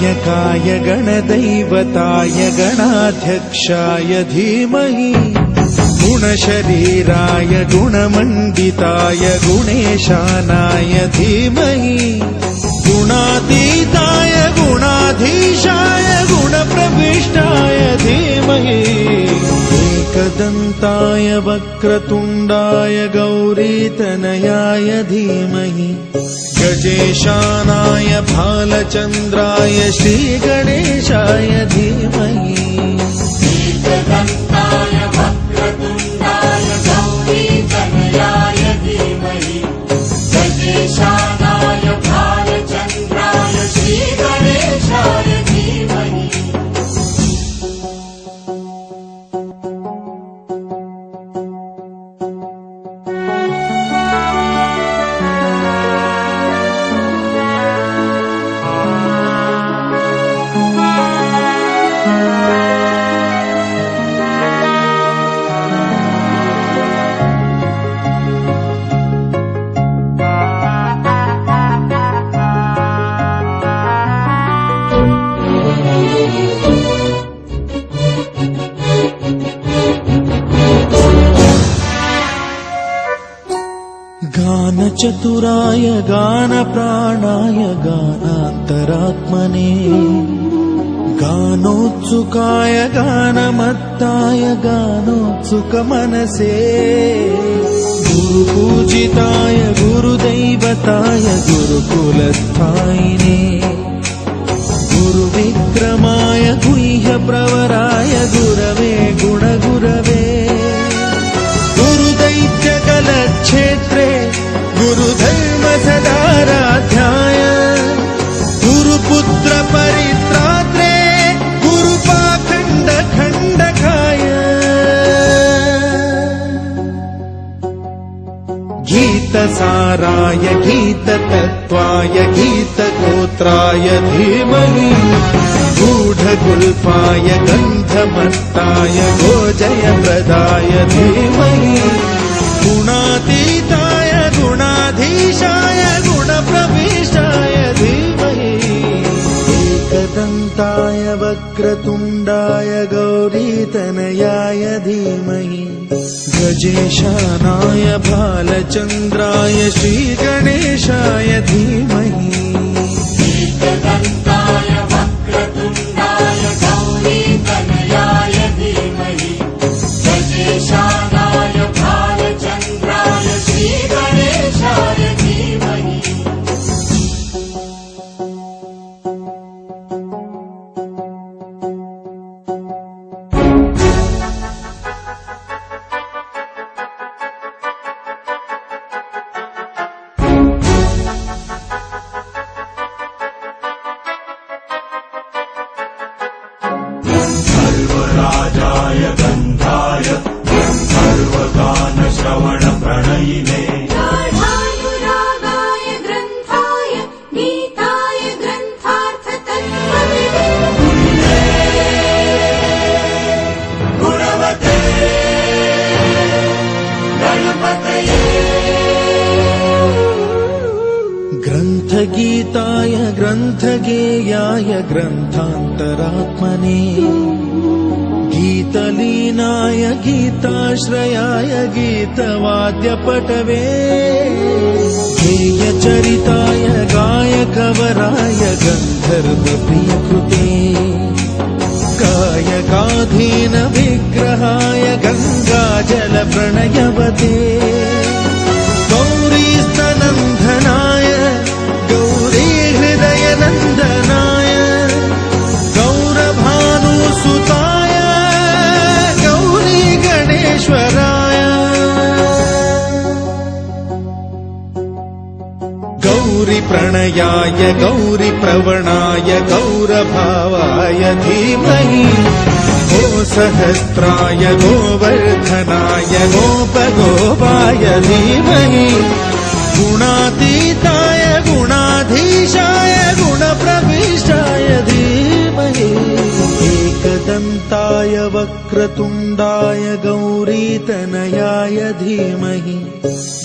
गणनायकाय गणदैवताय गणाध्यक्षाय धीमहि गुणशरीराय गुणमण्डिताय गुणेशानाय धीमहि गुणातीताय गुणाधीशाय गुणप्रविष्टाय धीमहि एकदन्ताय वक्रतुण्डाय गौरीतनयाय धीमहि गजेशानाय भालचन्द्राय श्रीगणेशाय धीमहि एकदन्ताय वक्रतुण्डाय गौरीतनयाय धीमहि गजेशानाय भालचन्द्राय श्रीगणेशाय धीमहि चतुराय गानप्राणाय गानान्तरात्मने गानोत्सुकाय गानमत्ताय गानोत्सुकमनसे गुरुपूजिताय गुरुदैवताय गुरुकुलस्थायिने गुरुविक्रमाय गुह्यप्रवराय गुरवे गुणगुरवे गुरुदैत्यकलक्षेत्रे गुरुधर्म सदाराध्याय गुरुपुत्र परित्रात्रे गुरुपाखण्ड खण्डकाय गीतसाराय गीततत्त्वाय गीतगोत्राय धीमहि गूढगुल्फाय गन्धमत्ताय गोजयप्रदाय धीमहि गुणातीताय गुणाधीशाय गुणप्रविष्टाय धीमहि एकदन्ताय वक्रतुण्डाय गौरीतनयाय धीमहि गजेशानाय भालचन्द्राय श्रीगणेशाय धीमहि एकदन्ताय वक्रतुण्डाय गौरीतनयाय धीमहि गजेशानाय भालचन्द्राय श्रीगणेशाय धीमहि सर्वराजाय गन्धाय सर्वगानश्रवणप्रणयिने गाढानुरागाय ग्रन्थाय गीताय ग्रन्थार्थतत्त्वविदे गुणवते गणपतये ग्रन्थगीताय ग्रन्थगेयाय ग्रन्थान्तरात्मने गीतलीनाय गीताश्रयाय गीतवाद्यपटवे गेयचरिताय गायकवराय गन्धर्वप्रियकृते गायकाधीन विग्रहाय गङ्गाजलप्रणयवते गौरीस्तनन्दनाय गौरीहृदयनन्दनाय गौरभानुसुताय गौरी गणेश्वराय गौरीप्रणयाय गौरीप्रवणाय गौरभावाय धीमहि गोसहस्राय गोवर्धनाय गोपगोपाय धीमहि गुणातीताय गुणाधीशाय गुणप्रविष्टाय धीमहि एकदन्ताय वक्रतुण्डाय गौरीतनयाय धीमहि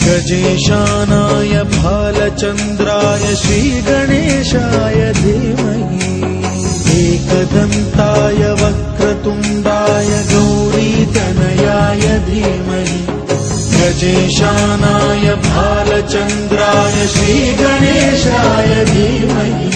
गजेशानाय भालचन्द्राय श्रीगणेशाय धीमहि एकदन्ताय वक्रतुण्डाय गौरीतनयाय धीमहि गजेशानाय भालचन्द्राय श्रीगणेशाय धीमहि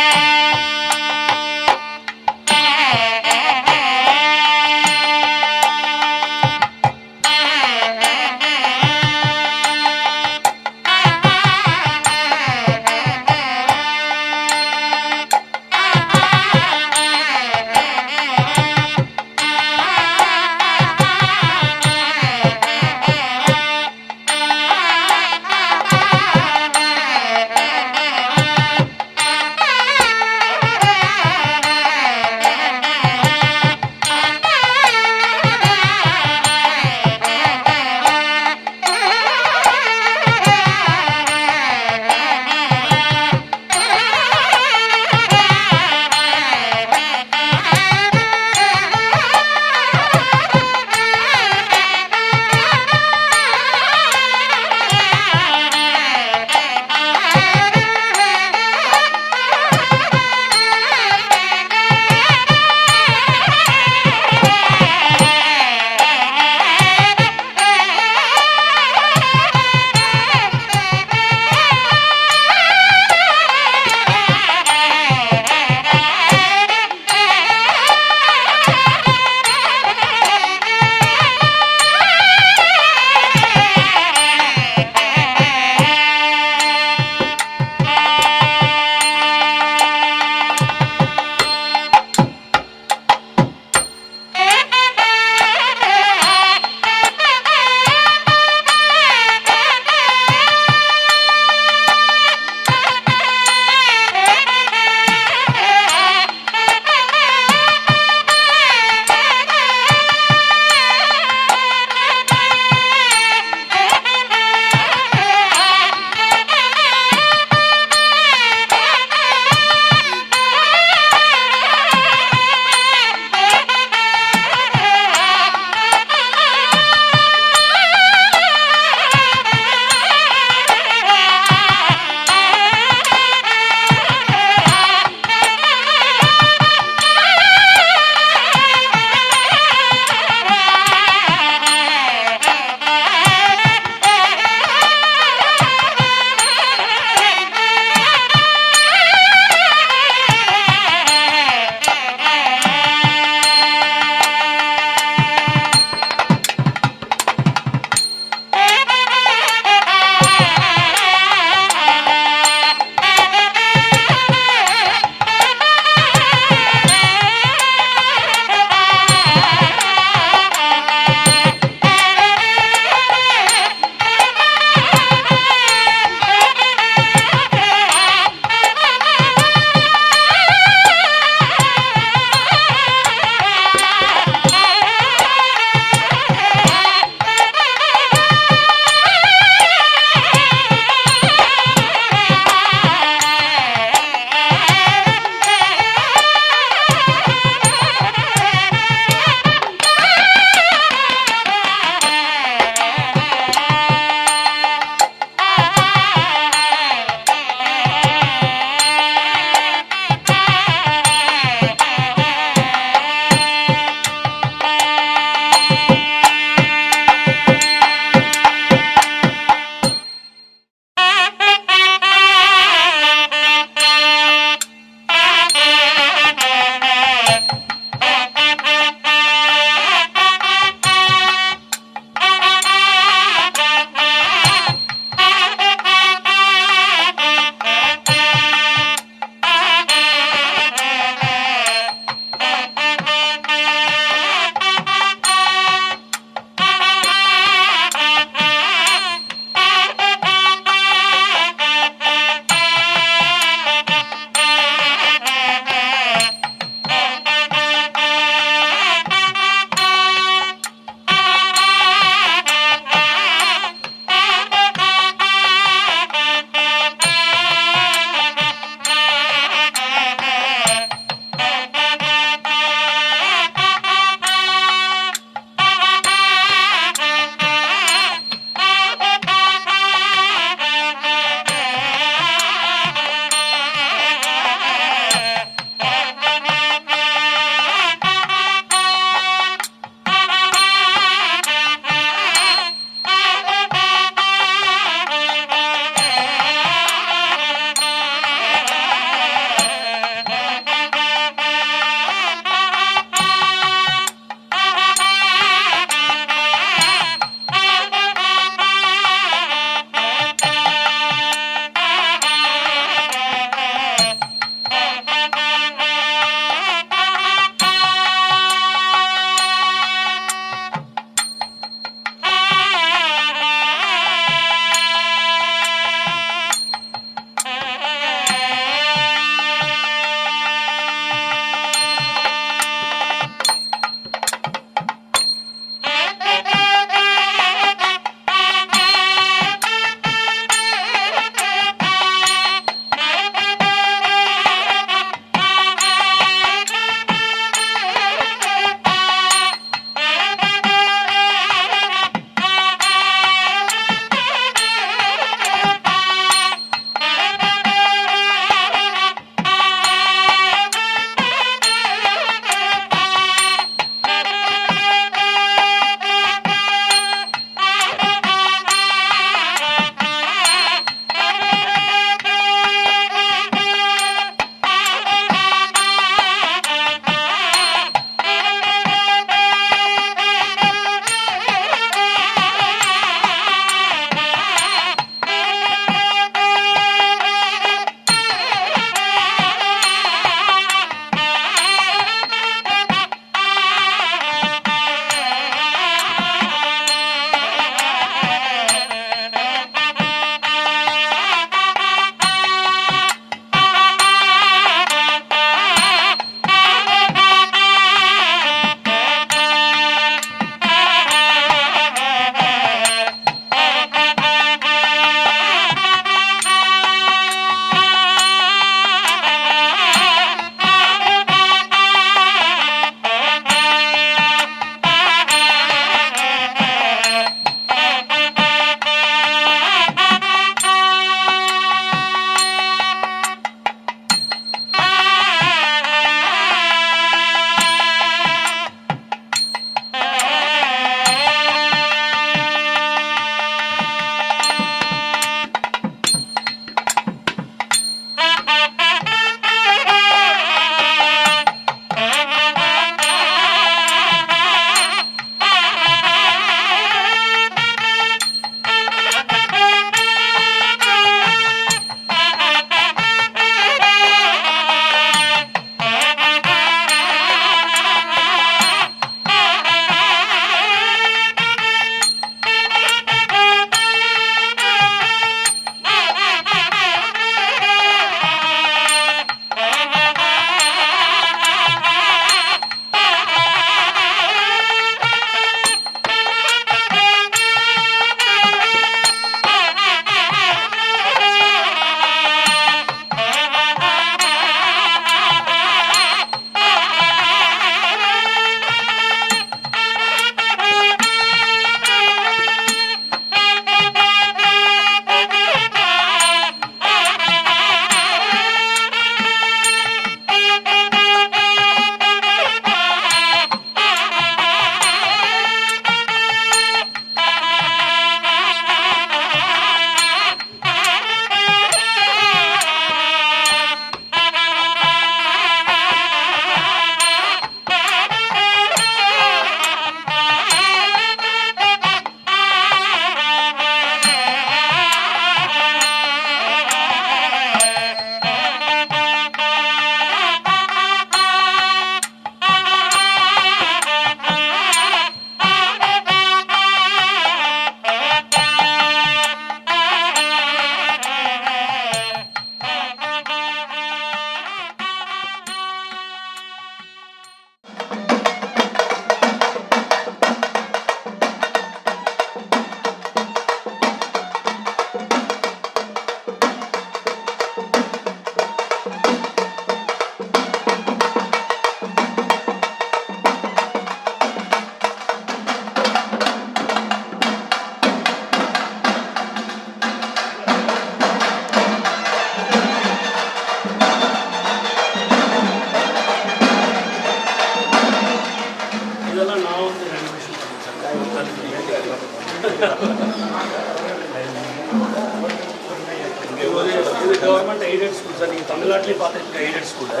இது கவர்மெண்ட் எய்டட் ஸ்கூல் சார். நீங்கள் தமிழ்நாட்டிலே பார்த்துருக்க எய்டட் ஸ்கூலு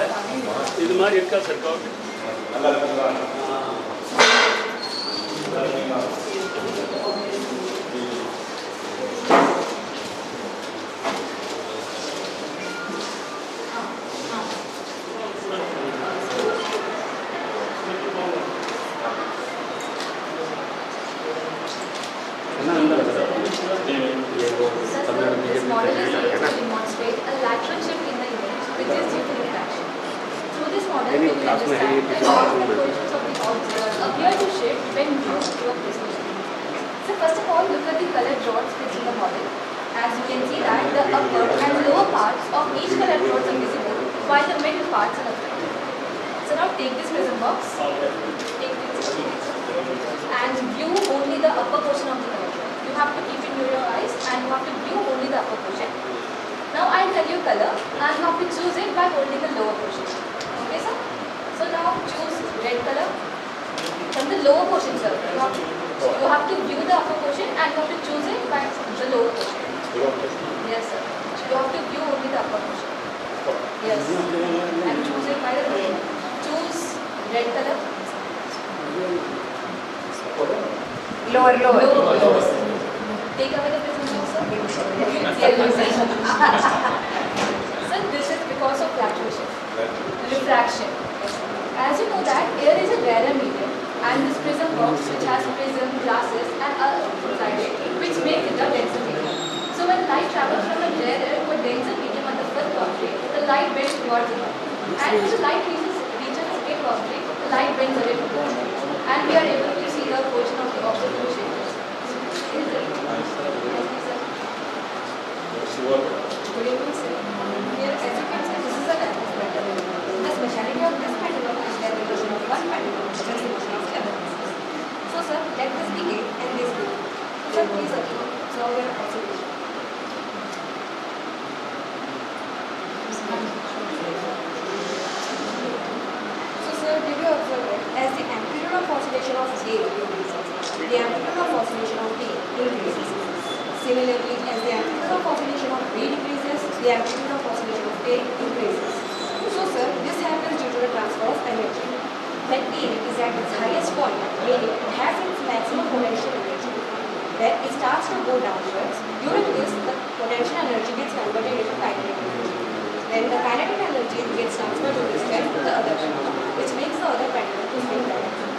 இது மாதிரி இருக்கா sir government? This model is used to demonstrate a lateral shift in the image, which is due to refraction. Through this model, we will understand that all the portions of the object appear to shift when viewed through a prism. So first of all, look at the colored rods which in the model. As you can see that the upper and lower parts of each colored rod are visible, while the middle parts are reflected. So now take this prism box, and view only the upper portion of the colored rod. You have to keep it near your eyes and you have to view only the upper portion. Now I'll tell you color and you have to choose it by holding the lower portion. Okay sir? So now choose red color from the lower portion sir. You have to view the upper portion and you have to choose it by the lower portion. Yes sir. You have to view only the upper portion. Yes. And choose it by the lower. Choose red color. Lower. Take away the prism box, sir. Sir, this is because of lateral shift. Refraction. As you know that air is a rarer medium and this prism box which has prism, glasses and other inside it which makes it a denser medium. So when light travels from a rarer to a denser medium at the first boundary, the light bends towards the boundary. And when the light reaches the second boundary, the light bends away from the boundary. And we are able to see the portion of the object which changes. Good evening, sir. Here, as you can see, this is a lattice pattern. The speciality of this pattern is the relation of one pattern to the relation of other. So, sir, let this begin and this begin. Sir, please observe your observation. So, sir, did you observe it? As the amplitude of oscillation of A increases, the amplitude of oscillation of B increases. Similarly, as the amplitude of oscillation of B decreases, the amplitude of oscillation of A increases. So, sir, this happens due to the transfer of energy. When A is at its highest point, meaning it has its maximum potential energy, then it starts to go downwards. During this, the potential energy gets converted into kinetic energy. Then the kinetic energy gets transferred with respect to the other pendulum, which makes the other pendulum to spin directly.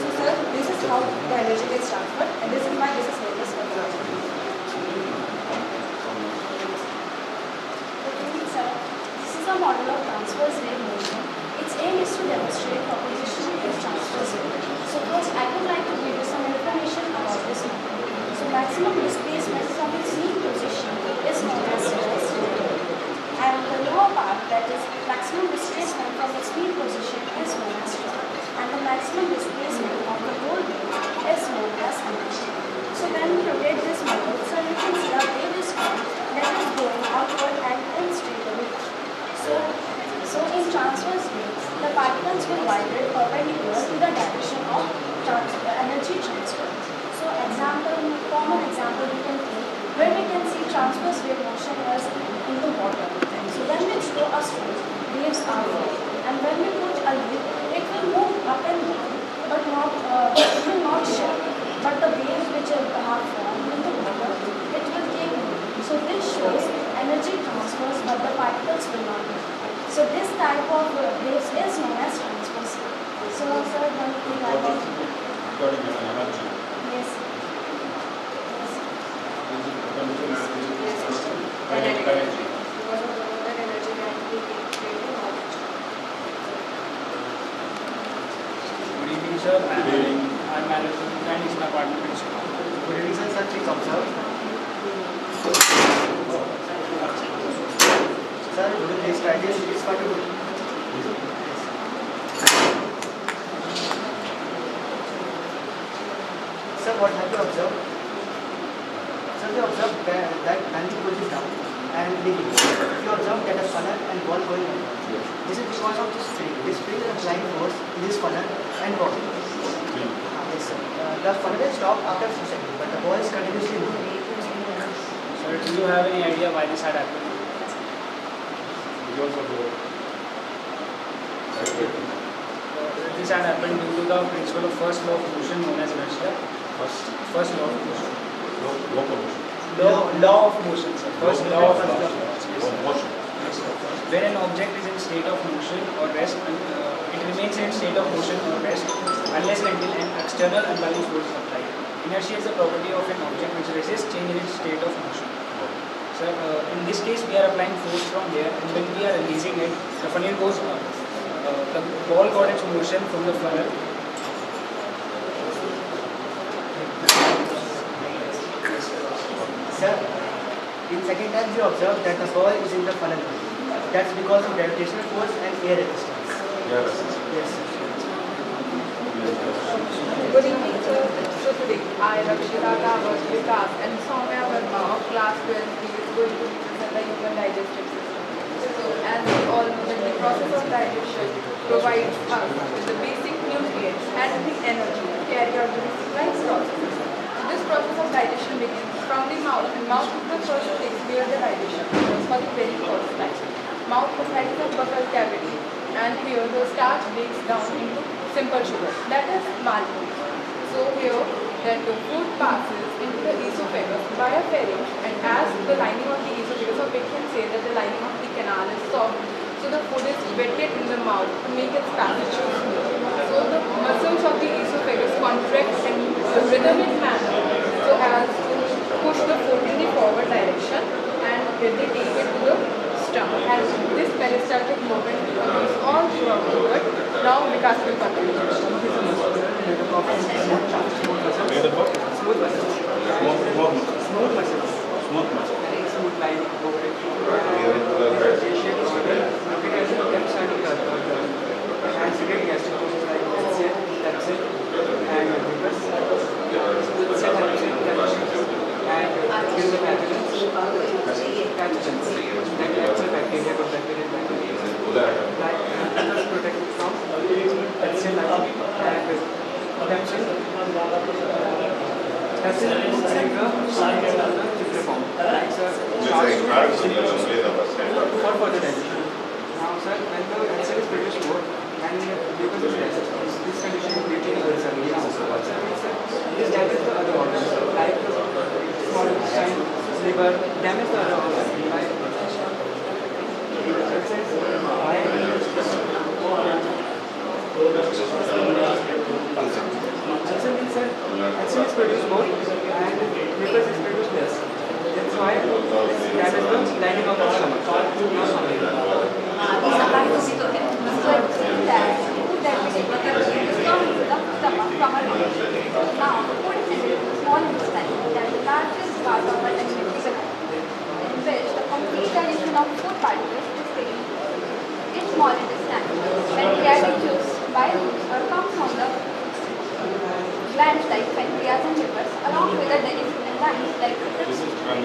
So, sir, this is how the energy gets transferred, and this is why this is known as circulation. This is a model of transverse wave motion. Its aim is to demonstrate proposition of transverse wave. So first I would like to give you some information about this model. So maximum displacement from its mean position is known as rest. And the lower part, that is maximum displacement from its mean position, is known as drop. And the maximum displacement of the whole wave is known as energy. So when we rotate this model, so you can see a wave is formed that is going outward and in straight away. So in transverse waves, the particles will vibrate perpendicular to the direction of energy transfer. So common example we can take where we can see transverse wave motion as into water. So when we throw a stone, waves are flowing, and when we put a leaf, it will move up and down, but it will not shift. But the waves which are formed in the water, it will keep moving. So this shows energy transfers, but the particles will not move. So this type of waves is known as transverse wave. So sir, one thing I will. Yes. Kinetic energy. Because of the water energy that we create knowledge. Good evening, sir. I'm managing design in apartment in Shri. Good evening, sir. Please observe. Sir, this strategy is for you. Sir, what have you observed? Sir, you observe that landing pole is down and digging. If you observe that a funnel and wall going on. This is because of this spring. This spring is applying force in this funnel and wall. Yes, sir. The funnel is stopped after few seconds, but the ball is continuously moving. Sir, do you have any idea why this had happened? This had happened due to the principle of first law of motion known as inertia. First law of motion. Law of motion, sir. First law of motion. Yes, sir. When an object is in state of motion or rest, it remains in state of motion or rest unless and until an external unbalanced force is applied. Inertia is a property of an object which resists change in its state of motion. Sir, in this case, we are applying force from here, and when we are releasing it, the funnel goes up. The ball got its motion from the funnel. Sir, in second time we observed that the ball is in the funnel. That's because of gravitational force and air resistance. Yes, sir. Good evening, sir. So today, I, Rakshita Towers, Vikas, and Soumya Verma of class 12B is going to represent the human digestive system. So, as we all know, that the process of digestion provides us with the basic nutrients and the energy to carry out the basic life processes. So, this process of digestion begins from the mouth, and mouth is the first place where the digestion occurs for the very first time. Mouth provides the buccal cavity, and here the starch breaks down into simple sugar, that is maltose. So here, then the food passes into the esophagus by a pharynx, and as the lining of the esophagus, or we can say that the lining of the canal is soft, so the food is wetted in the mouth to make its passage smooth. So the muscles of the esophagus contract in a rhythmic manner, so as to push the food in the forward direction, and then they take it to the stomach. And this peristaltic movement occurs all throughout the gut. Now Vikas will continue. Smooth line, and second gastric juices like calcium, capsule, and mucus, smooth cell and gives the pathogens, that capture bacteria, good bacteria, like protected from calcium and capsule. Capsule is like a chipper form. For further digestion. Now, sir, when the acid is produced more and glucose is less, this condition is greatly irreversible. This damages the other organs, like small intestine, liver, damage the other organs. Also means that acid is produced more and glucose is produced less. That's why this damages the lining of the stomach. Now, food is a small intestine, that is the largest part of our digestive system, in which the complete digestion of food particles is taken. In small intestine, when carried juice by roots or comes from the glands like pancreas and livers, along with the digestive enzymes like this is large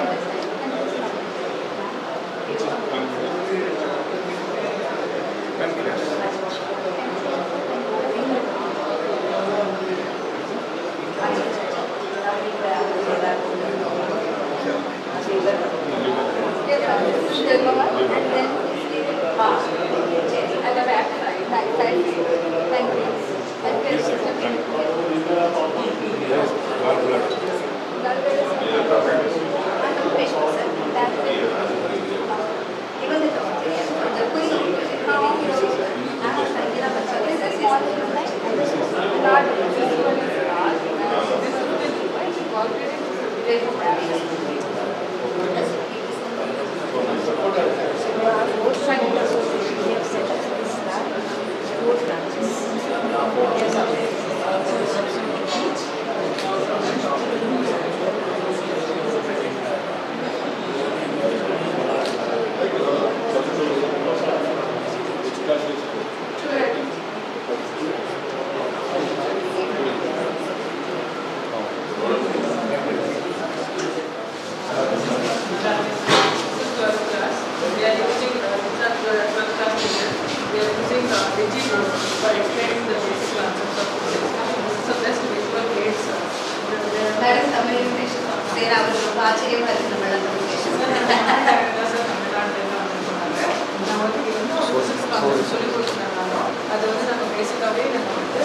intestine and this is at the back side, pancreas, and this is the We are using Madam communication. Say our ஆச்சரியம் இருக்கு madam communication. நான் வந்து என்ன சொல்லி கொடுத்துருந்தாங்க அது வந்து நம்ம பேசிக்காகவே நம்ம வந்து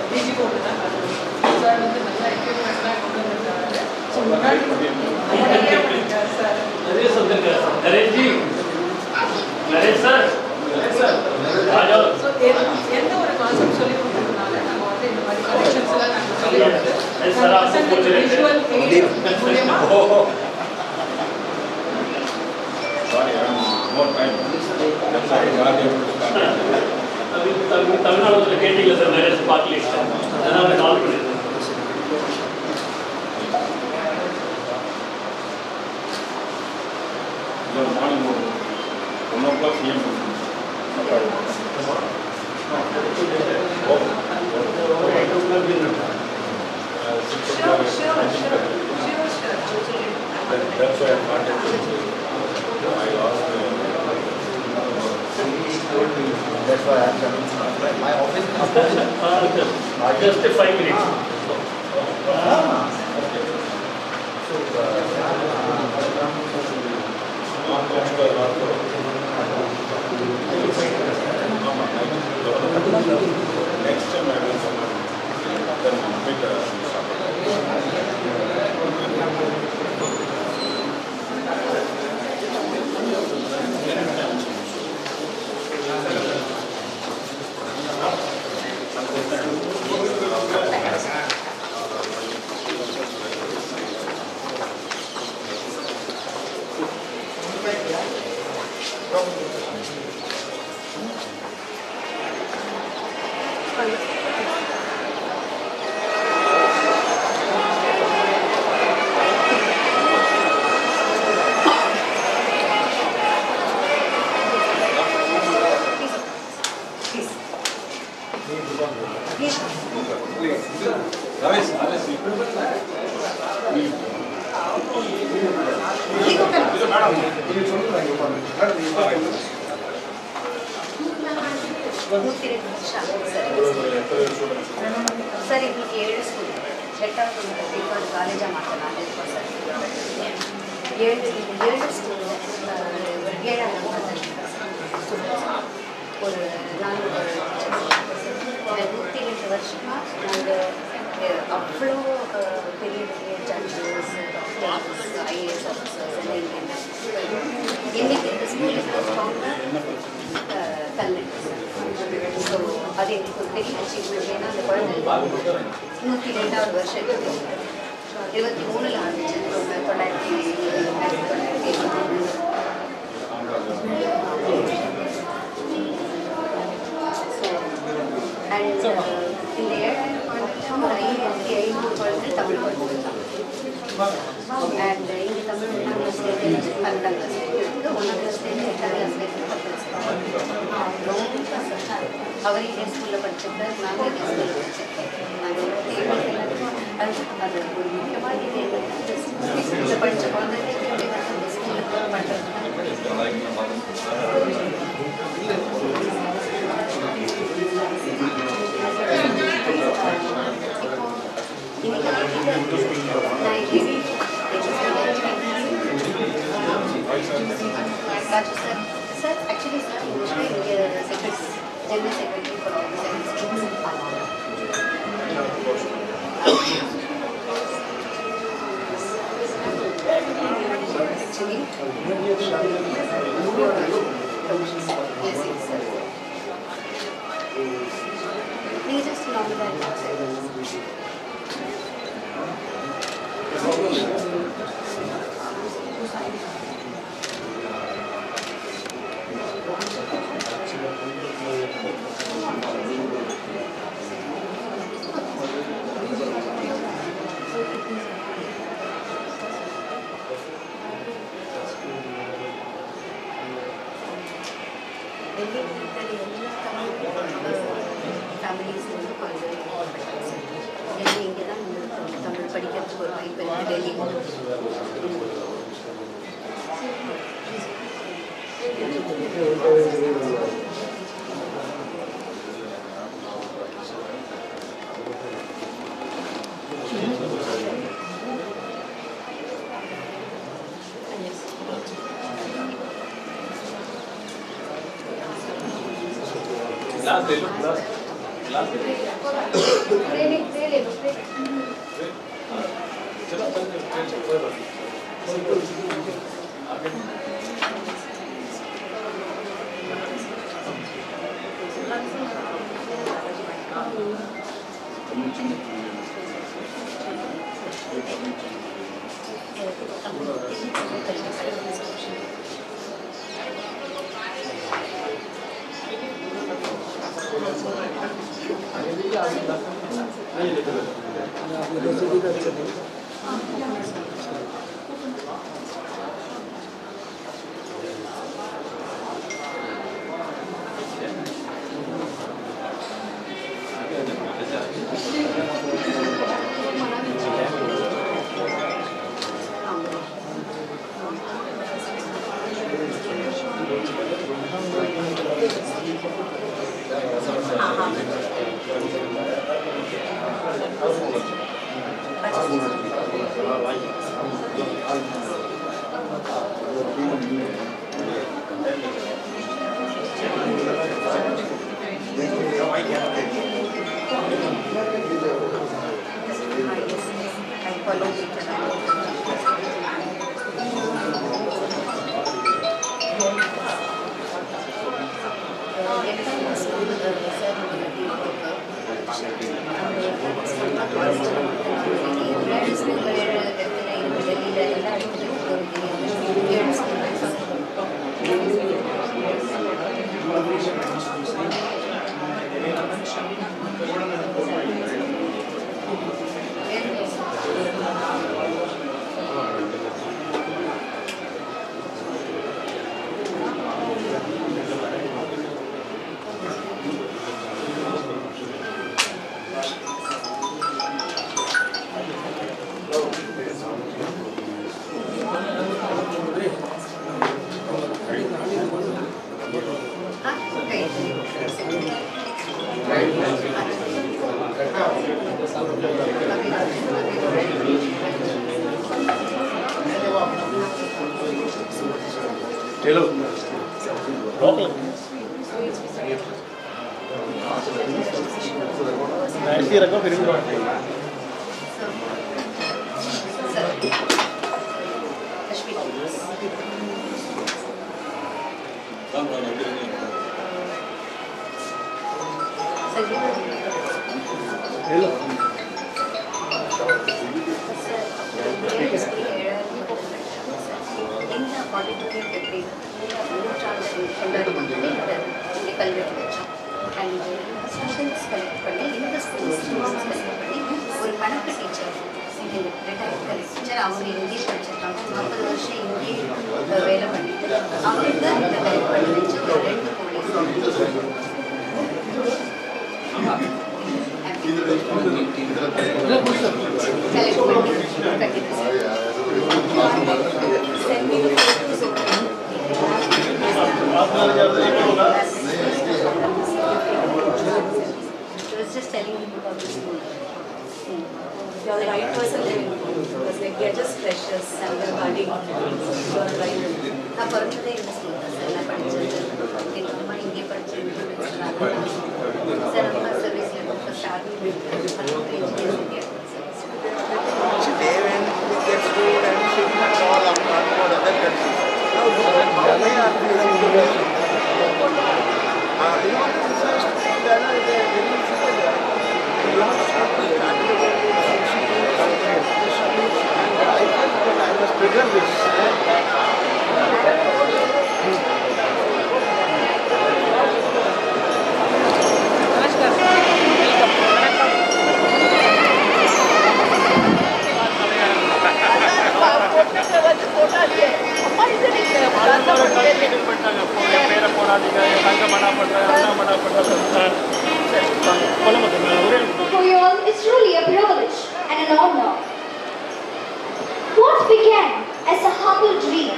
பிஜி போட்டு தான் கற்றுக்கணும் சார் வந்து நல்லா எக்யூப்மெண்ட்லாம் கொண்டு வந்துருக்காரு ஸோ முன்னாடி நிறைய பண்ணிட்டார் சார் நிறைய சொல்லிருக்காரு நரேஷ்ஜி நரேஷ் சார் ஸோ எந்த ஒரு கான்செப்ட் சொல்லி கொடுத்ததுனால நம்ம வந்து இந்த மாதிரி கலெக்ஷன்ஸ்லாம் நாங்கள் சொல்லி கொடுத்து விஷுவல் எய்ட் மூலியமா தமிழ்நாடு கேட்டீங்களா சார் நரேஷ் பார்க்கல அதனால கால் பண்ணியிருந்தேன் morning 1 o'clock PM. That's why I contacted you. I asked that's why I'm coming. My office just 5 minutes. next time I will come and then meet sir ಇಲ್ಲಿ 7 ಸ್ಕೂಲ್ DTEA ಕಾಲೇಜ ಮಾಡ್ತಾರೆ sir 7 school ஒரு 4 வருஷமாக நாங்கள் அவ்வளோ பெரிய பெரிய judges doctors IAS officers எல்லாம் இங்கே இன்னைக்கு இந்த ஸ்கூலுக்கு ஸ்ட்ராங்காக தள்ளிட்டு ஸோ அது எங்களுக்கு ஒரு பெரிய அச்சீவ்மெண்ட். ஏன்னா அந்த குழந்தை 102வது வருஷத்துக்கு 23 ஆரம்பிச்சு 1923 அண்ட் இந்த 7 ஒரு 500 குழந்தை தமிழ் குழந்தை அண்ட் இங்கே தமிழ் 1ஆம் கிளாஸ் 12ஆம் கிளாஸ் இருக்குது 1ஆம் கிளாஸ்லேருந்து 8ஆம் கிளாஸ் அவர் இந்தியன் ஸ்கூலில் படிச்சிருக்கார், நாங்கள் இந்தியன் ஸ்கூலில் படிச்சிருக்கோம். நாங்கள் அது ஒரு முக்கியமான இது ஸ்கூலில் படித்த குழந்தைங்களுக்கு அந்த ஸ்கூலில் பண்ணுறது Raju sir, actually sir, usually secretary, general secretary for all the 7 schools. Actually, yes, sir. Please just nominate families இங்கே தான் தமிழ் படிக்கிறதுக்கு ஒரு வாய்ப்பு இருக்குது Delhi. For you all, it's truly a privilege and an honor. What began as a humble dream,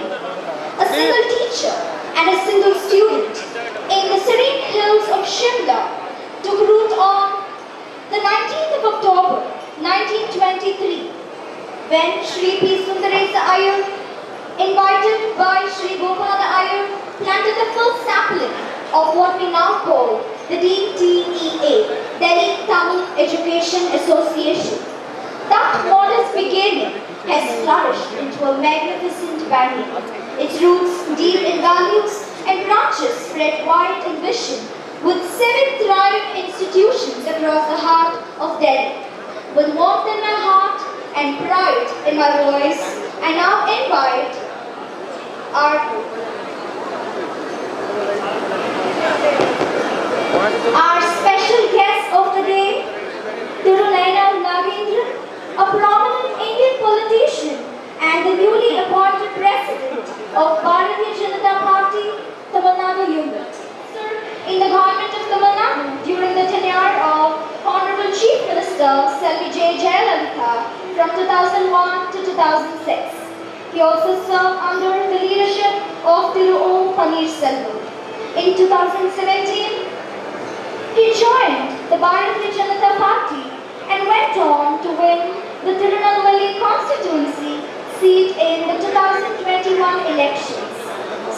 a single teacher and a single student in the serene hills of Shimla took root on the 19th of October 1923 when Shri P. Sundaresa Iyer, invited by Shri Gopala Iyer, planted the first sapling of what we now call the DTEA, Delhi Tamil Education Association. That modest beginning has flourished into a magnificent venue. Its roots deep in values and branches spread wide in vision, with 7 thriving institutions across the heart of Delhi. With warmth in my heart and pride in my voice, I now invite our special guest of the day, Nagendra, a prominent Indian politician and the newly appointed president of Bharatiya Janata Party, Tamil Nadu unit. In the government of Tamil Nadu during the tenure of Honorable Chief Minister Selvi J. Jayalalitha from 2001 to 2006. He also served under the leadership of Thiru O. Paneerselvam. In 2017, he joined the Bharatiya Janata Party and went on to win the Tirunelveli constituency seat in the 2021 elections.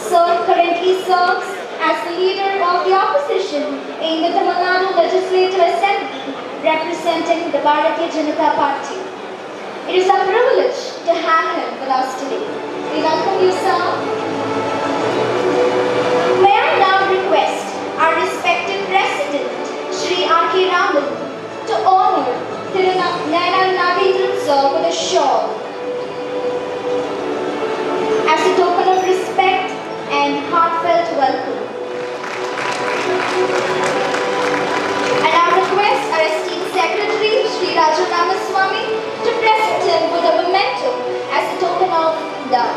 Sir currently serves as the leader of the opposition in the Tamil Nadu Legislative Assembly representing the Bharatiya Janata Party. It is our privilege to have him with us today. We welcome you, sir. May I now request our respected President, Shri R.K. Raman, to honor Nagendran sir with a shawl as a token of respect and heartfelt welcome. And I request our esteemed Secretary, Shri Raju Ramaswamy, to present him with a memento as a token of love.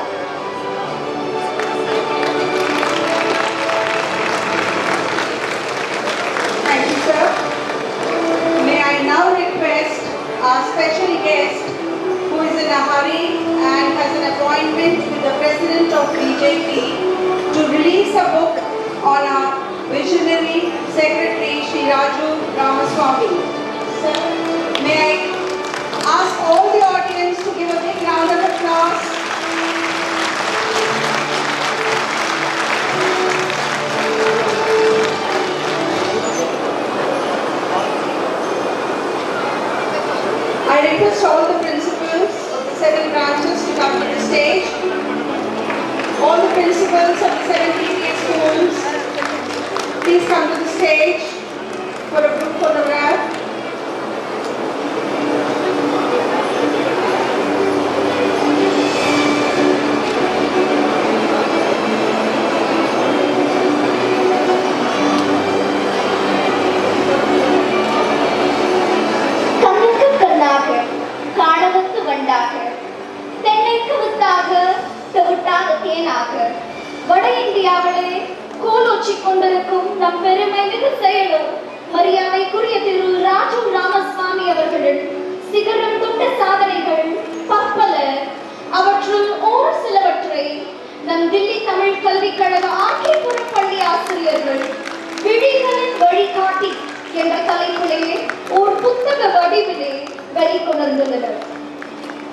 Thank you, sir. May I now request our special guest, who is in a hurry and has an appointment with the President of BJP, to release a book on our visionary Secretary, Shri Raju Ramaswamy. Sir, may I ask all the audience to give a big round of applause. I request all the principals of the 7 branches to come to the stage. All the principals of the 7 DTEA schools, please come to the stage for a group photograph. வட இந்தியாவிலே கோலோச்சி கொண்டிருக்கும் நம் பெருமை மிகு செயலர் மரியாதைக்குரிய திரு ராஜு ராமஸ்வாமி அவர்களின் சிகரம் தொட்ட சாதனைகள் பற்பல. அவற்றுள் ஓர் சிலவற்றை நம் தில்லி தமிழ் கல்விக் கழக ஆக்கியபுரம் பள்ளி ஆசிரியர்கள் விழிகளின் வழிகாட்டி என்ற தலைப்பிலே ஓர் புத்தக வடிவிலே வெளிக்கொணர்ந்துள்ளனர்.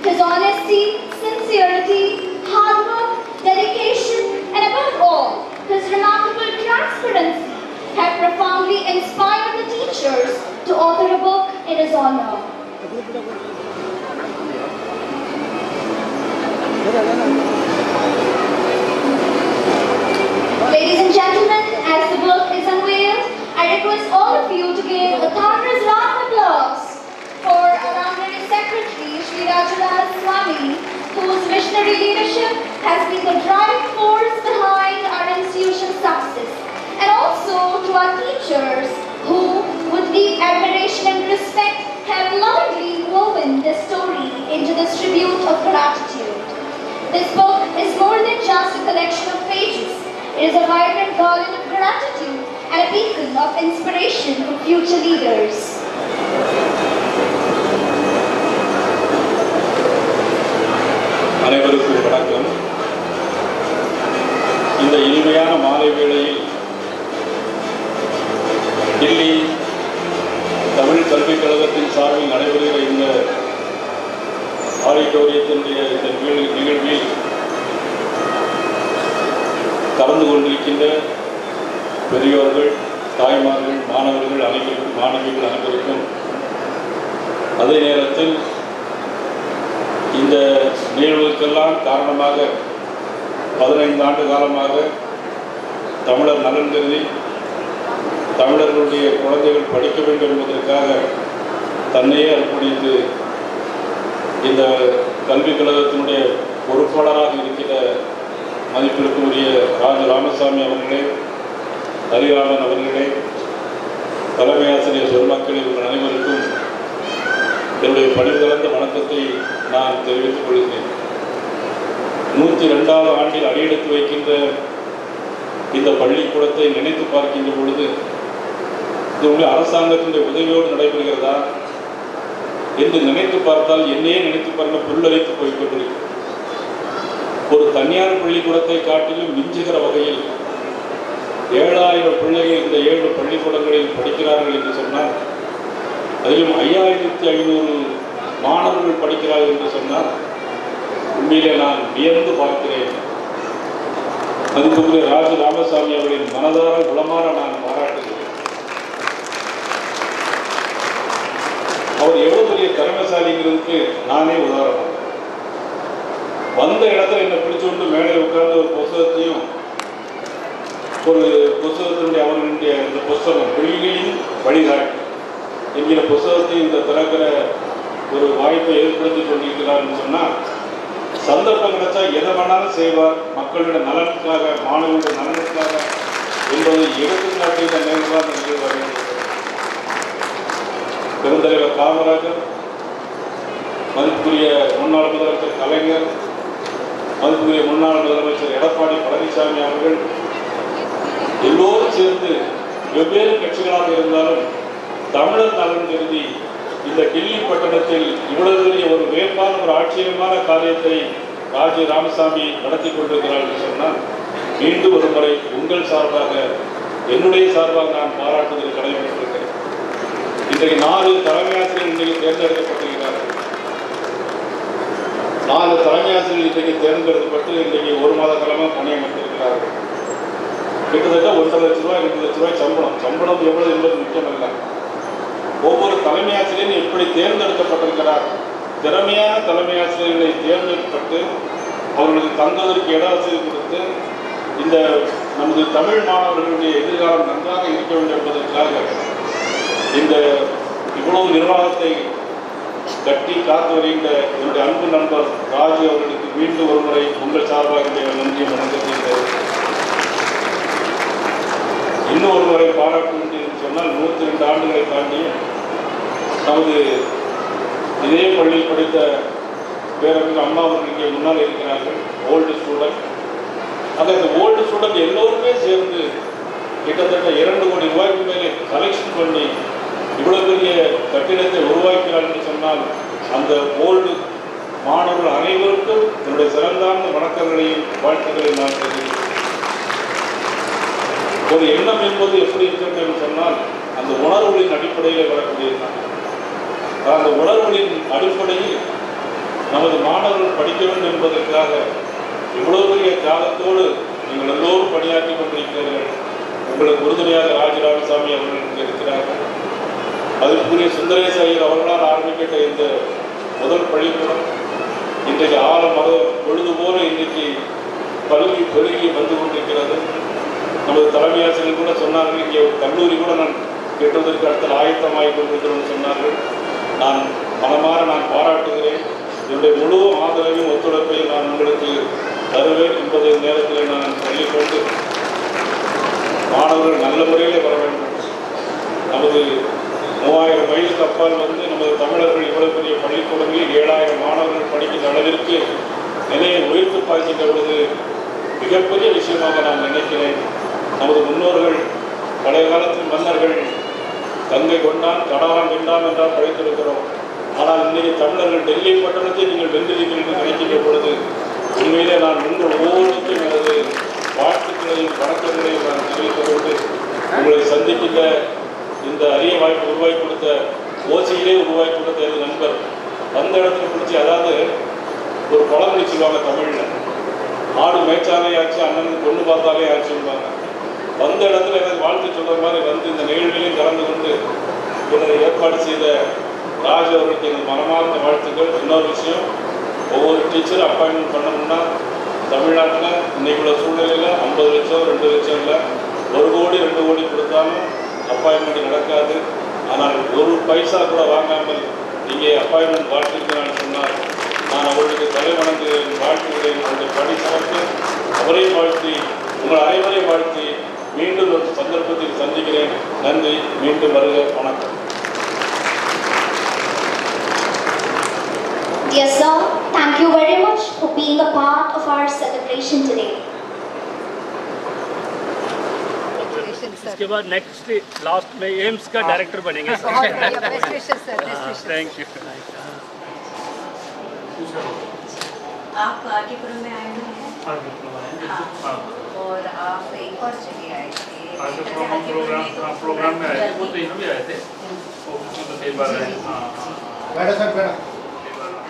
His honesty, sincerity, hard work, dedication, and above all, his remarkable transparency have profoundly inspired the teachers to author a book in his honor. Ladies and gentlemen, as the book is unveiled, I request all of you to give a thunderous round of applause for our honorary secretary, Shri Raju Ramaswamy, whose visionary leadership has been the driving force behind our institution's success, and also to our teachers who, with deep admiration and respect, have lovingly woven this story into this tribute of gratitude. This book is more than just a collection of pages. It is a vibrant garland of gratitude and a beacon of inspiration for future leaders. அனைவருக்கும் வணக்கம். இந்த இனிமையான மாலை வேளையில் டில்லி தமிழ் கல்விக் கழகத்தின் சார்பில் நடைபெறுகிற இந்த ஆடிட்டோரியத்தினுடைய இந்த நிகழ்வில் கலந்து கொண்டிருக்கின்ற பெரியோர்கள், தாய்மார்கள், மாணவர்கள் அனைவருக்கும், மாணவிகள் அனைவருக்கும், அதே நேரத்தில் இந்த நிகழ்வுக்கெல்லாம் காரணமாக 15 ஆண்டு காலமாக தமிழர் நலன் கருதி தமிழர்களுடைய குழந்தைகள் படிக்க வேண்டும் என்பதற்காக தன்னையே அர்ப்பணித்து இந்த கல்விக் கழகத்தினுடைய பொறுப்பாளராக இருக்கிற மதிப்பிற்குரிய ராஜு ராமசாமி அவர்களே, ஹரிராமன் அவர்களே, தலைமை ஆசிரியர் பெருமக்களே, உங்கள் அனைவருக்கும் என்னுடைய பணிகலந்த வணக்கத்தை நான் தெரிவித்துக் கொள்கிறேன். 102வது ஆண்டில் அடியெடுத்து வைக்கின்ற இந்த பள்ளிக்கூடத்தை நினைத்து பார்க்கின்ற பொழுது இது அரசாங்கத்தினுடைய உதவியோடு நடைபெறுகிறதா என்று நினைத்து பார்த்தால் என்னையே நினைத்து பாருங்கள், புல்லரித்து போய்கொண்டிருக்கிறது. ஒரு தனியார் பள்ளிக்கூடத்தை காட்டிலும் மிஞ்சுகிற வகையில் 7000 பிள்ளைகள் இந்த 7 பள்ளிக்கூடங்களில் படிக்கிறார்கள் என்று சொன்னால், அதிலும் 5500 மாணவர்கள் படிக்கிறார்கள் என்று சொன்னால் உண்மையிலே நான் வியந்து பார்க்கிறேன். மதிப்புக்குரிய ராஜு ராமசாமி அவர்களின் மனதார குலமாற நான் பாராட்டுகிறேன். அவர் எவ்வளவு பெரிய திறமைசாலிங்கிறதுக்கு நானே உதாரணம். வந்த இடத்துல என்னை பிடிச்சுக்கொண்டு மேலே உட்கார்ந்த ஒரு புத்தகத்தையும், ஒரு புத்தகத்தினுடைய அவர்களுடைய இந்த புத்தகம் பிள்ளைகளின் வழிகாட்டு என்கிற புத்தகத்தையும் இந்த திறக்கிற ஒரு வாய்ப்பை ஏற்படுத்தி கொண்டிருக்கிறார்னு சொன்னால், சந்தர்ப்பம் கிடைச்சா எதை வேணாலும் செய்வார், மக்களுடைய நலனுக்காக, மாணவர்களுடைய நலனுக்காக என்பதை எடுத்துக்காட்டிய நேரம்தான் நிகழ்வார்கள். பெருந்தலைவர் காமராஜர், மதிப்புக்குரிய முன்னாள் முதலமைச்சர் கலைஞர், மதிப்புக்குரிய முன்னாள் முதலமைச்சர் எடப்பாடி பழனிசாமி அவர்கள் எல்லோரும் சேர்ந்து வெவ்வேறு கட்சிகளாக இருந்தாலும் தமிழர் நலன் கருதி இந்த டெல்லி பட்டணத்தில் இவ்வளவு பெரிய ஒரு வேட்பான ஒரு ஆச்சரியமான காரியத்தை ராஜு ராமசாமி நடத்தி கொண்டிருக்கிறார் என்று சொன்னால், மீண்டும் ஒரு முறை உங்கள் சார்பாக, என்னுடைய சார்பாக நான் பாராட்டுவதற்கு கடமைப்பட்டிருக்கிறேன். இன்றைக்கு 4 தலைமை ஆசிரியர்கள் இன்றைக்கு தேர்ந்தெடுக்கப்பட்டிருக்கிறார்கள். 4 தலைமை ஆசிரியர்கள் இன்றைக்கு தேர்ந்தெடுக்கப்பட்டு இன்றைக்கு 1 மாத காலமாக பணியமர்த்திருக்கிறார்கள். கிட்டத்தட்ட 1,50,000 ரூபாய் 2 லட்ச ரூபாய் சம்பளம் எவ்வளவு என்பது முக்கியமல்ல. ஒவ்வொரு தலைமை ஆசிரியரும் எப்படி தேர்ந்தெடுக்கப்பட்டிருக்கிறார். திறமையான தலைமை ஆசிரியர்களை தேர்ந்தெடுக்கப்பட்டு அவர்களுக்கு தங்குவதற்கு இட வசதி கொடுத்து இந்த நமது தமிழ் மாணவர்களுடைய எதிர்காலம் நன்றாக இருக்க வேண்டும் என்பதற்காக இந்த இவ்வளவு நிர்வாகத்தை கட்டி காத்து வருகின்ற என்னுடைய அன்பு நண்பர் ராஜு அவர்களுக்கு மீண்டும் ஒரு முறை உங்கள் சார்பாக நன்றி வணக்கத்தை இன்னும் ஒரு முறை பாராட்ட வேண்டியது சொன்னால், 102 ஆண்டுகளை தாண்டி நமது இதே பள்ளியில் படித்த பேரறிஞர் அம்மா அவர்கள் இங்கே முன்னால் இருக்கிறார்கள். Old student. அந்த ஓல்டு ஸ்டூடெண்ட் எல்லோருமே சேர்ந்து கிட்டத்தட்ட 2 கோடி ரூபாய்க்கு மேலே கலெக்ஷன் பண்ணி இவ்வளவு பெரிய கட்டிடத்தை உருவாக்கிறார் என்று சொன்னால், அந்த ஓல்டு மாணவர்கள் அனைவருக்கும் என்னுடைய சிறந்தார்ந்த வணக்கங்களையும் வாழ்த்துக்களையும் நான் தெரிவிக்கிறேன். ஒரு எண்ணம் என்பது எப்படி இருக்கிறது என்று சொன்னால், அந்த உணர்வுகளின் அடிப்படையில் வரக்கூடியது. அந்த உணர்வுகளின் அடிப்படையில் நமது மாணவர்கள் படிக்க வேண்டும் என்பதற்காக இவ்வளவு பெரிய தியாகத்தோடு நீங்கள் எல்லோரும் பணியாற்றி கொண்டிருக்கிறீர்கள். உங்களுக்கு உறுதுணையாக ராஜு ராமசாமி அவர்கள் இருக்கிறார்கள். அதற்குரிய சுந்தரேச ஐயர் அவர்களால் ஆரம்பிக்கப்பட்ட இந்த முதல் பள்ளிக்கூடம் இன்றைக்கு பொழுது போல இன்றைக்கு பல்கி பெருகி வந்து கொண்டிருக்கிறது. நமது தலைமை ஆசிரியர் கூட சொன்னார்கள், இங்கே ஒரு கல்லூரி கூட நான் கெட்டுவதற்கு அடுத்த ஆயத்தமாகிக் கொண்டிருக்கிறோம் சொன்னார்கள். நான் மனமாற நான் பாராட்டுகிறேன். என்னுடைய முழு ஆதரவையும் ஒத்துழைப்பையும் நான் உங்களுக்கு தருவேன் என்பதை நேரத்தில் நான் சொல்லிக்கொண்டு, மாணவர்கள் நல்ல முறையிலே வர வேண்டும். நமது 3000 மைலுக்கு அப்பால் வந்து நமது தமிழர்கள் இவ்வளவு பெரிய பள்ளிக்கூடங்களில் 7000 மாணவர்கள் படிக்கின்ற அளவிற்கு நிலையை உயர்த்து பார்க்கின்ற பொழுது மிகப்பெரிய விஷயமாக நான் நினைக்கிறேன். நமது முன்னோர்கள், பழைய காலத்தில் மன்னர்கள் தங்கை கொண்டான் கடவான் வென்றான் என்றால் படைத்திருக்கிறோம். ஆனால் இன்றைக்கு தமிழர்கள் டெல்லி பட்டணத்தை நீங்கள் வென்றிருக்கிறீர்கள் என்று நினைக்கின்ற பொழுது உண்மையிலே நான் உங்கள் ஒவ்வொருக்கும் எனது வாழ்த்துக்களையும் வணக்கங்களையும் நான் தெரிவித்துக் கொண்டு, உங்களை சந்திக்கின்ற இந்த அரிய வாய்ப்பு உருவாக்கி கொடுத்த, ஓசியிலே உருவாக்கி கொடுத்த எனது நண்பர் அந்த இடத்துல பிடிச்சி, அதாவது ஒரு பழமொழி சொல்லுவாங்க தமிழில், ஆடு மேய்ச்சாலே ஆச்சு, அண்ணனுக்கு பொண்ணு பார்த்தாலே ஆச்சும்பாங்க. வந்த இடத்துல எனக்கு வாழ்த்து சொல்கிற மாதிரி வந்து இந்த நிகழ்விலையும் கலந்து கொண்டு இதை ஏற்பாடு செய்த ராஜ் அவர்களுக்கு எங்கள் மனமார்ந்த வாழ்த்துக்கள். இன்னொரு விஷயம், ஒவ்வொரு டீச்சரும் அப்பாயின்மெண்ட் பண்ணணும்னா தமிழ்நாட்டில் இன்னைக்கு உள்ள சூழ்நிலையில் 50 லட்சம் 2 லட்சம் இல்லை, 1 கோடி 2 கோடி கொடுத்தாலும் அப்பாயின்மெண்ட் நடக்காது. ஆனால் ஒரு பைசா கூட வாங்காமல் இங்கே அப்பாயின்மெண்ட் வாழ்த்துக்கிறான்னு சொன்னால் நான் அவர்களுக்கு தலை வணங்குகிறேன், வாழ்த்துகிறேன். அவருடைய பணி சிறப்பு. அவரையும் வாழ்த்தி உங்கள் அனைவரையும் வாழ்த்தி மீண்டும் ஒரு சந்தர்ப்பத்தில் சந்திக்கிறேன். நன்றி. மீண்டும் வருக. வணக்கம். Dear sir, thank you very much for being a part of our celebration today. इसके बाद नेक्स्ट लास्ट में एम्स का डायरेक्टर बनेंगे सर. Thank you. आप आरटीपुरम में आए हुए हैं? हाँ. और आप एक और जगह आए थे. प्रोग्राम में आए थे, वो तो इन्हों भी आए थे, वो तो कई बार आए.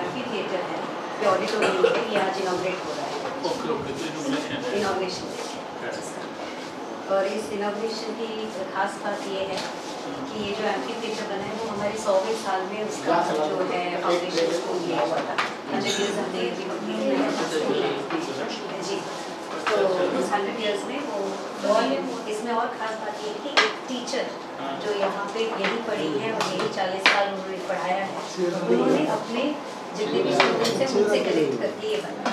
एम्फीथिएटर है, ये ऑडिटोरियम है, ये आज इनॉग्रेट हो रहा है. Okay okay. तो इनॉग्रेशन. और इस इनॉग्रेशन की खास बात ये है कि ये जो एम्फीथिएटर बना है वो हमारे 100वें साल में उसका जो है फाउंडेशन स्कूल लिया हुआ था. हमने जी तो उस 100 इयर्स में वो इसमें और ख़ास बात ये है कि एक टीचर जो यहाँ पे यही पढ़ी है और यही 40 साल उन्होंने पढ़ाया है, उन्होंने अपने जितने भी स्टूडेंट्स हैं उनसे कलेक्ट करके ये बनाया.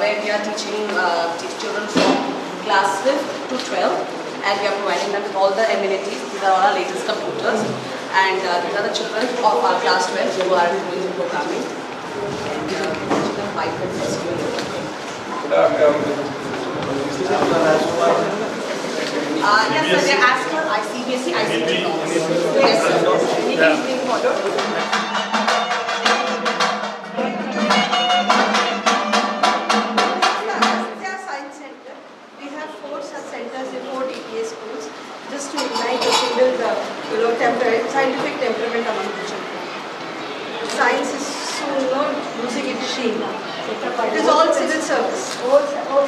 Where we are teaching children from class 5th to 12th, and we are providing them with all the amenities. These are all our latest computers, and these are the children of our class 12 who are doing the programming. And teaching them Python for school. Yes, sir. They are as per CBSE, ICT norms. Yes, sir. Anything is being followed. Just to ignite or kindle the scientific temperament among the children. Science is soon losing its sheen. It is all civil service. All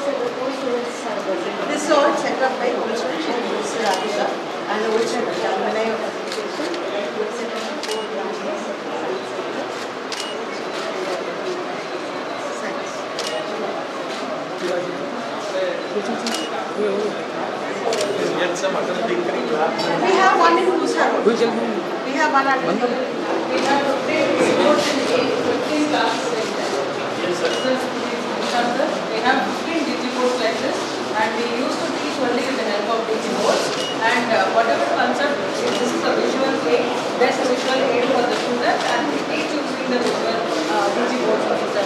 students are this is all set up by all students and Mr. Raju and the alumni of Association. Set up 4 branches. Science. We have one in Lusaro. We have one at we have 15 classes. Yes, sir. We have 15 DTEA like this, and we used to teach only with the help of DTEA. And whatever concept, this is a visual aid, best visual aid for the students, and we teach using the visual DTEA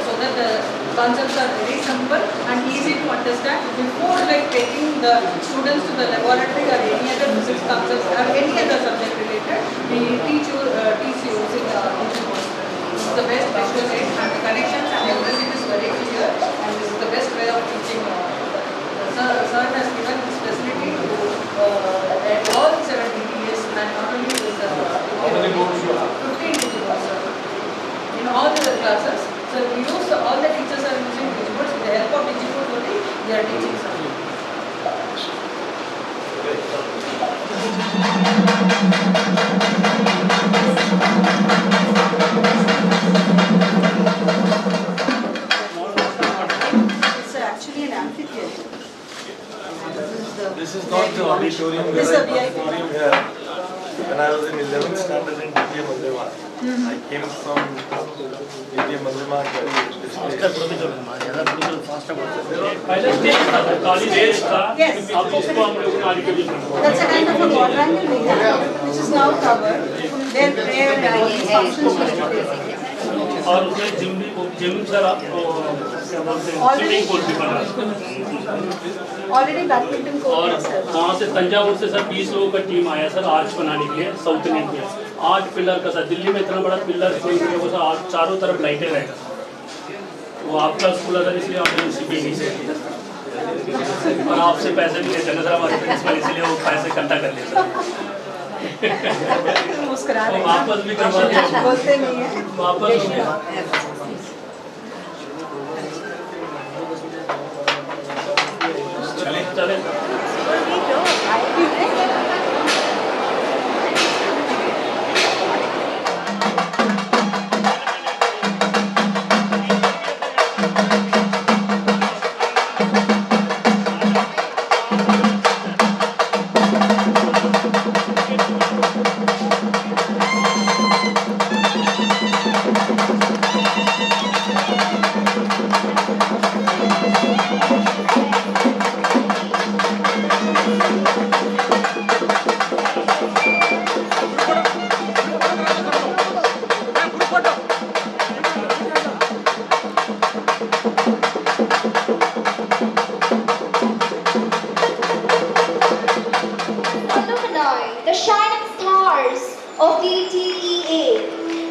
so that the concepts are very simple and easy to understand. Before taking the students to the laboratory or any other physics concepts or any other subject related, we teach you using DTEA. is the best visual aid, and the connections and everything is very clear, and this is the best way of teaching. Sir has given this facility to all 7 DTEAs, and not only this, How many boards you have? 15 digitals, sir. In all the classes, so we use, all the teachers are using digitals. With the help of digitals only, they are teaching, sir. It's actually an amphitheater. This is not the auditorium. This is a VIP. Auditorium here. When I was in 11th standard in DTEA Janakpuri, I came from DTEA Janakpuri. पहले stage था, खाली stage था, Yes. अब उसको हम लोग auditorium बनाए। That's a kind of a quadrangle we have, which is now covered, where prayer functions will be taking. और उसमें जिम सर आप क्या बोलते हैं, स्विमिंग पूल भी बना है। Already badminton court और is set. वहाँ से तंजावुर से सर 20 लोगों का टीम आया सर आर्च बनाने के लिए साउथ इंडियन में। 8 पिलर का सर, दिल्ली में इतना बड़ा पिलर कोई नहीं है, वो सर चारों तरफ लाइटें रहेगा। वो आपका स्कूल है सर, इसलिए आपने उसी के ही से और आपसे पैसे भी लेते हैं सर हमारे प्रिंसिपल, इसलिए वो पैसे इकट्ठा कर लेते हैं। मुस्कुरा रहे हैं। वापस भी करवा दिया, बोलते नहीं है। वापस हो गया। चले the shining stars of DTEA,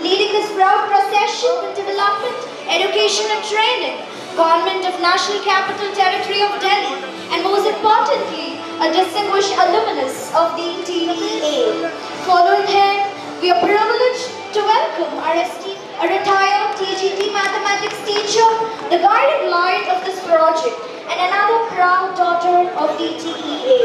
leading this proud procession with development, education and training, Government of National Capital Territory of Delhi, and most importantly, a distinguished alumnus of DTEA. Following him, we are privileged to welcome our esteemed, a retired TGT mathematics teacher, the guiding light of this project, and another proud daughter of DTEA.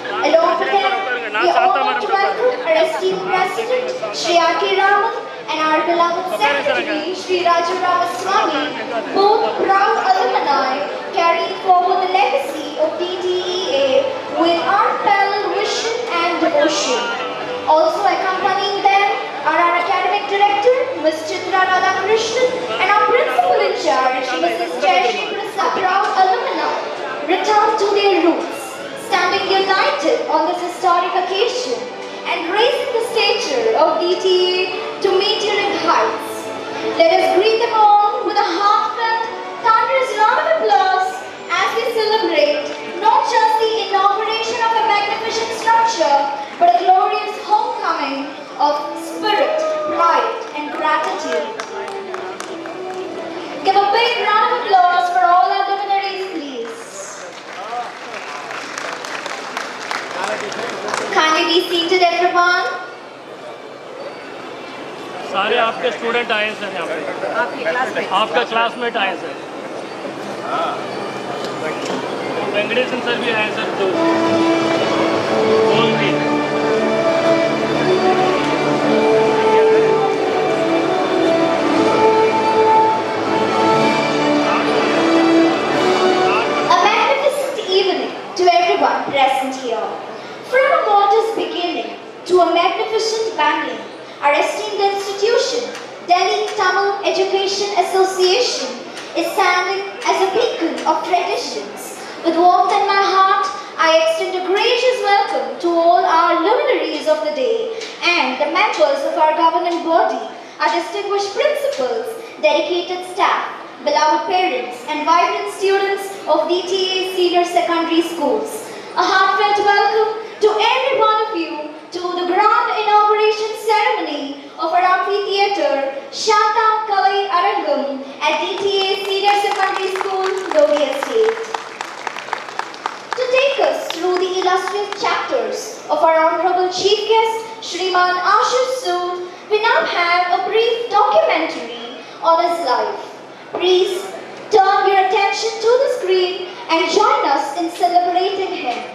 Along with him, we are honored to welcome our esteemed President, Shri Raman, and our beloved Secretary, Shri Raju Ramaswamy, both proud alumni carrying forward the legacy of DTEA with unparalleled vision and devotion. Also accompanying them are our Academic Director, Ms. Chitra Radhakrishnan, and our Principal in charge, Mrs. Jayashree Prasad, proud alumni, returned to their roots, standing united on this historic occasion and raising the stature of DTEA to meteoric heights. Let us greet them all with a heartfelt, thunderous round of applause as we celebrate not just the inauguration of a magnificent structure, but a glorious homecoming of spirit, pride, and gratitude. Give a big round of applause for all our luminaries, please. Kindly be seated, everyone. सारे आपके student आए sir यहाँ पे, आपका classmate आए sir, Venkatesan sir भी आए sir, तो बोल भी A magnificent evening to everyone present here. From a modest beginning to a magnificent banquet, our esteemed institution, Delhi Tamil Education Association, is standing as a beacon of traditions. With warmth in my heart, I extend a gracious welcome to all our luminaries of the day and the members of our governing body, our distinguished principals, dedicated staff, beloved parents, and vibrant students of DTEA Senior Secondary Schools. A heartfelt welcome to every one of you to the grand inauguration ceremony of our Amphitheater, Shanta of our Honorable Chief Guest, Shriman Ashish Sood, we now have a brief documentary on his life. Please turn your attention to the screen and join us in celebrating him.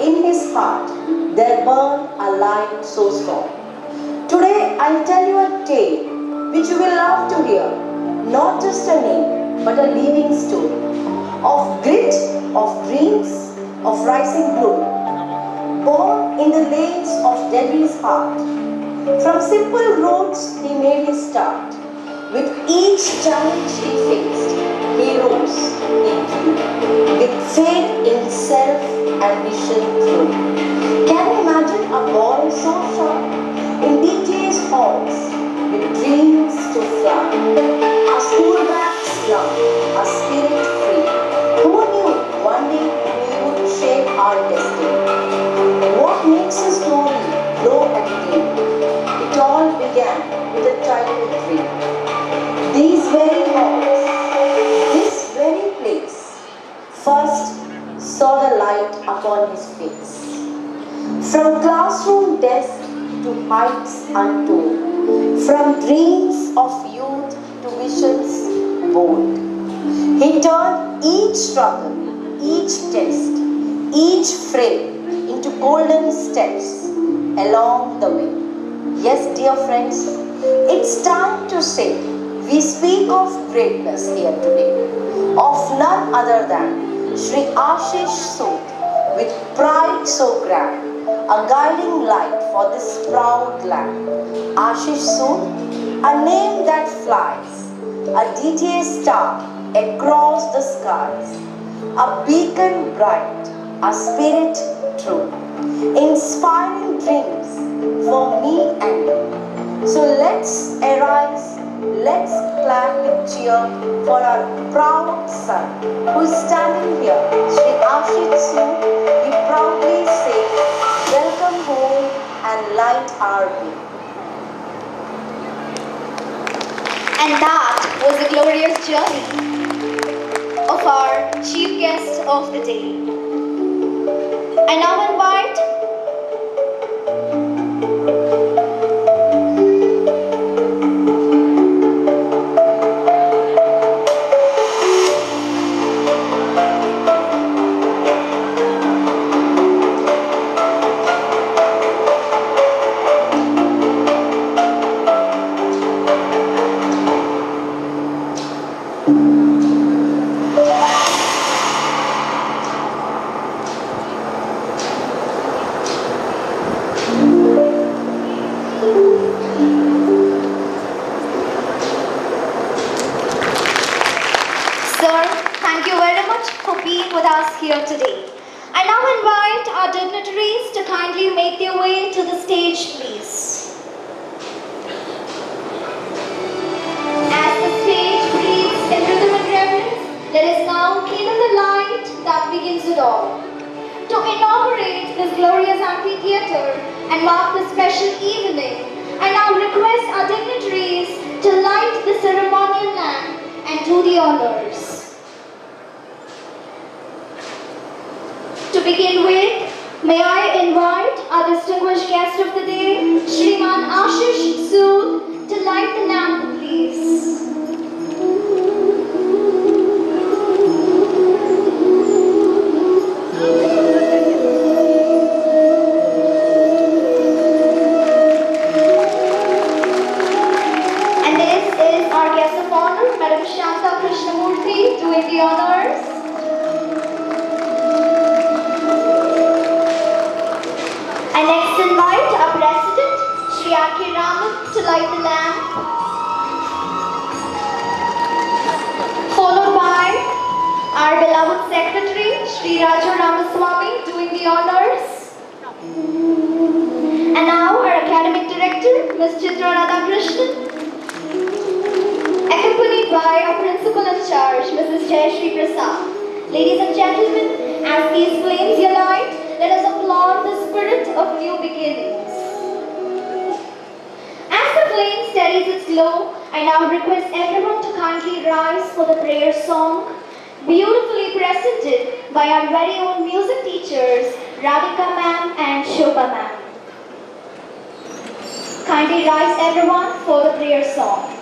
In his heart, there burned a light so strong. Today, I'll tell you a tale which you will love to hear. Not just a name, but a living story. Of grit, of dreams, of rising glory. Born in the lanes of Delhi's heart. From simple roads, he made his start. With each challenge he faced, he rose, he grew. With faith in self, ambition through. Can you imagine a boy so sharp in DTEA's halls with dreams to fly? Our school bags young, our spirit free. Who knew one day we would shape our destiny? What makes a story grow and gain? It all began with a childhood dream. These very halls, this very place, first saw the light upon his face. From classroom desk to heights untold, from dreams of youth to visions bold, he turned each struggle, each test, each frame into golden steps along the way. Yes, dear friends, it's time to say we speak of greatness here today, of none other than Shri Ashish Sood, with pride so grand, a guiding light for this proud land. Ashish Sood, a name that flies, a DTEA star across the skies, a beacon bright, a spirit true, inspiring dreams for me and you. So let's arise, let's clap with cheer for our proud son who is standing here, Shri Ashish Sood. We proudly say, welcome home and light our way. And that was a glorious journey of our chief guest of the day. I now invite here today. I now invite our dignitaries to kindly make their way to the stage, please. As the stage breathes in rhythm and reverence, let us now kindle the light that begins it all. To inaugurate this glorious amphitheater and mark this special evening, I now request our dignitaries to light the ceremonial lamp and do the honors. To begin with, may I invite our distinguished guest of the day, Shriman Ashish Sood, to light the lamp, please. And this is our guest of honor, Madam Shanta kalaiarangam, doing the honors. I next invite our President, Shri Raju Ramaswamy, to light the lamp, followed by our beloved Secretary, Shri Raju Ramaswamy, doing the honors. And now our Academic Director, Ms. Radha-Krishnan, accompanied by our Principal in Charge, Mrs. Shri Prasad. Ladies and gentlemen, as these flames unite, let us applaud the spirit of slow, I now request everyone to kindly rise for the prayer song, beautifully presented by our very own music teachers, Radhika ma'am and Shobha ma'am. Kindly rise everyone for the prayer song.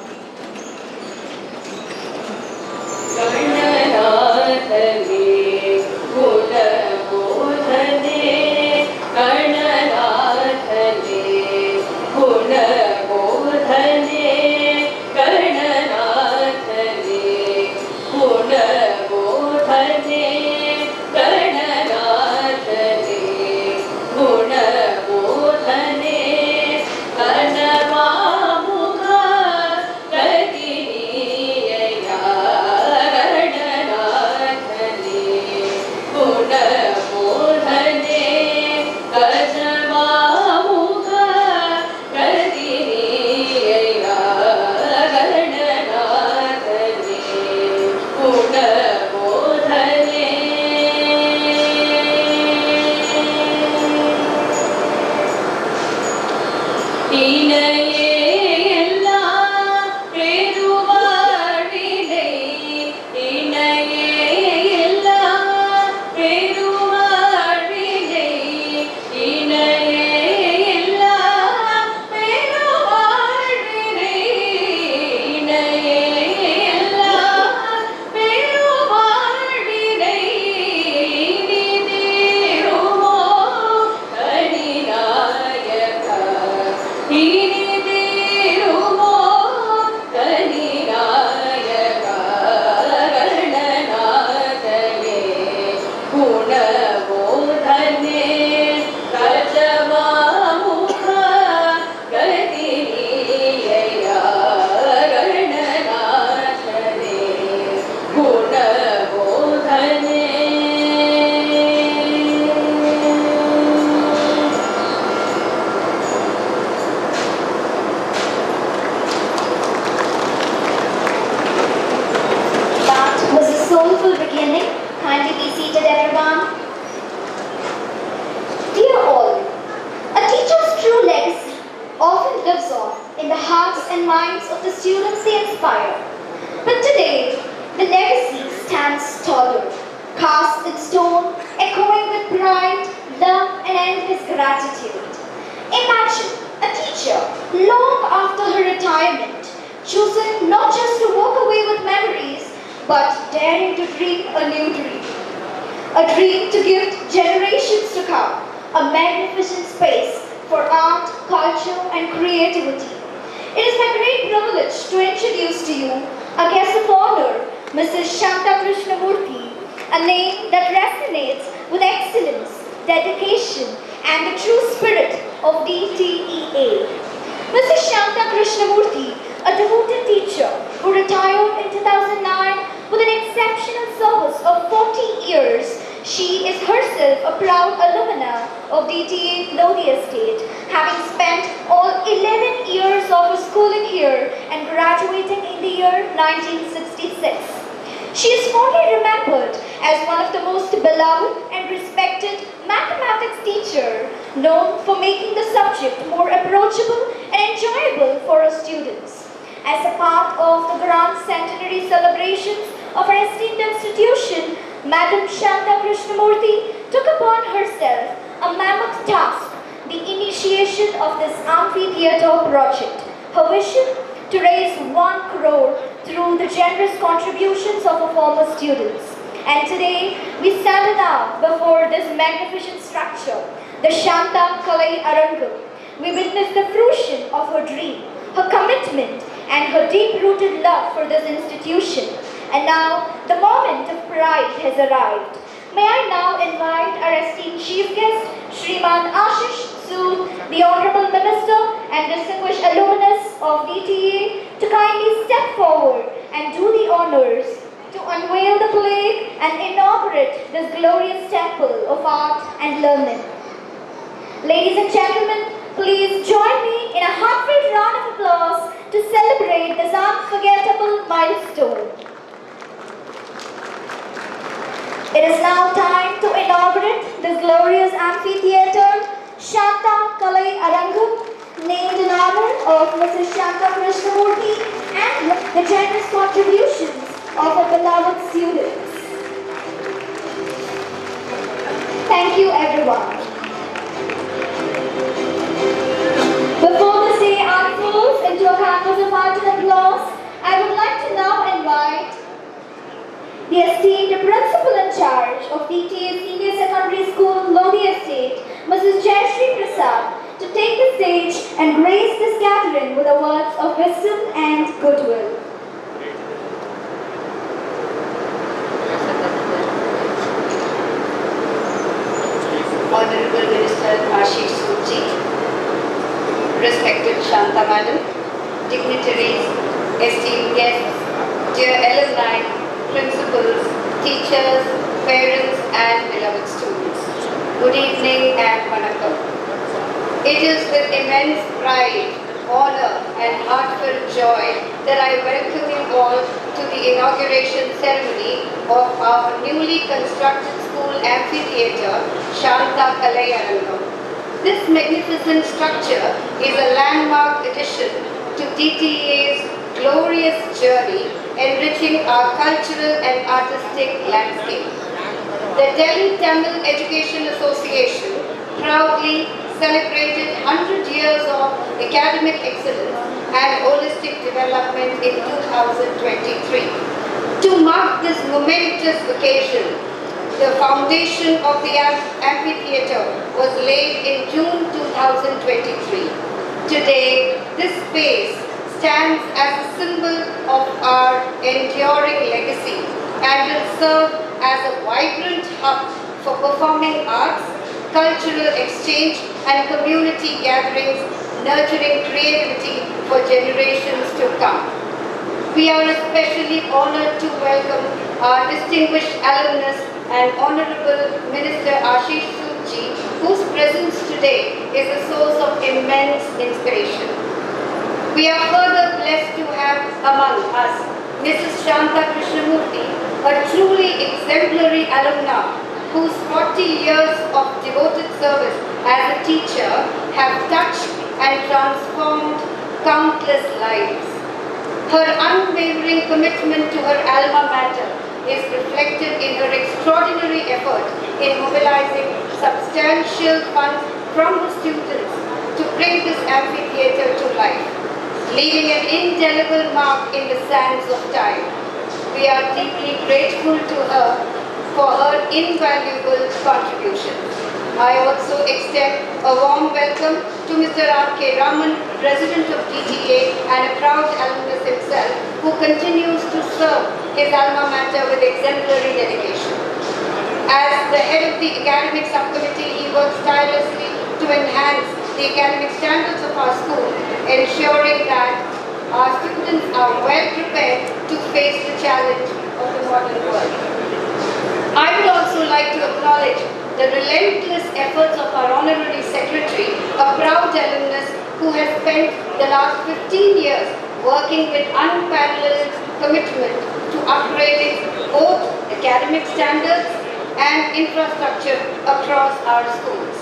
Mrs. Shanta a name that resonates with excellence, dedication, and the true spirit of DTEA. Mrs. Shanta a devoted teacher who retired in 2009 with an exceptional service of 40 years. She is herself a proud alumna of DTEA Lodhi estate, having spent all 11 years of her schooling here and graduating in the year 1966. She is fondly remembered as one of the most beloved and respected mathematics teacher, known for making the subject more approachable and enjoyable for her students. As a part of the grand centenary celebrations of her esteemed institution, Madam Shanta took upon herself a mammoth task, the initiation of this amphitheater project. Her vision to raise 1 crore through the generous contributions of her former students. And today, we stand now before this magnificent structure, the Shanta kalaiarangam. We witness the fruition of her dream, her commitment, and her deep-rooted love for this institution. And now, the moment of pride has arrived. May I now invite our esteemed chief guest, Shriman Ashish Sood, the Honorable Minister and distinguished alumnus of DTEA, to kindly step forward and do the honors to unveil the plaque and inaugurate this glorious temple of art and learning. Ladies and gentlemen, please join me in a heartfelt round of applause to celebrate this unforgettable milestone. It is now time to inaugurate this glorious amphitheater, Shanta kalaiarangam, named in honor of Mrs. Shanta the generous contributions of our beloved students. Thank you, everyone. Before this day unfolds into a canvas of art and applause, I would like to now invite the esteemed principal in charge of DTEA Senior Secondary School, Lodhi Estate, Mrs. Shri Prasad, to take the stage and grace this gathering with the words of wisdom and goodwill. Honorable Minister Ashish Sood, respected Shanta Madam, dignitaries, esteemed guests, dear alumni, principals, teachers, parents and beloved students. Good evening and vanakkam. It is with immense pride, honor and heartfelt joy that I welcome you all to the inauguration ceremony of our newly constructed school amphitheater, Shanta kalaiarangam. This magnificent structure is a landmark addition to DTEA's glorious journey, enriching our cultural and artistic landscape. The Delhi Tamil Education Association proudly celebrated 100 years of academic excellence and holistic development in 2023. To mark this momentous occasion, the foundation of the amphitheater was laid in June 2023. Today, this space stands as a symbol of our enduring legacy and will serve as a vibrant hub for performing arts, cultural exchange and community gatherings, nurturing creativity for generations to come. We are especially honored to welcome our distinguished alumnus and Honorable Minister Ashish Sood, whose presence today is a source of immense inspiration. We are further blessed to have among us Mrs. Shanta a truly exemplary alumna whose 40 years of devoted service as a teacher have touched and transformed countless lives. Her unwavering commitment to her alma mater is reflected in her extraordinary effort in mobilizing substantial funds from her students to bring this amphitheater to life, leaving an indelible mark in the sands of time. We are deeply grateful to her for her invaluable contributions. I also extend a warm welcome to Mr. R.K. Raman, President of DTEA and a proud alumnus himself, who continues to serve his alma mater with exemplary dedication. As the head of the academic subcommittee, he works tirelessly to enhance the academic standards of our school, ensuring that our students are well prepared to face the challenge of the modern world. I would also like to acknowledge the relentless efforts of our Honorary Secretary, a proud alumnus who has spent the last 15 years working with unparalleled commitment to upgrading both academic standards and infrastructure across our schools.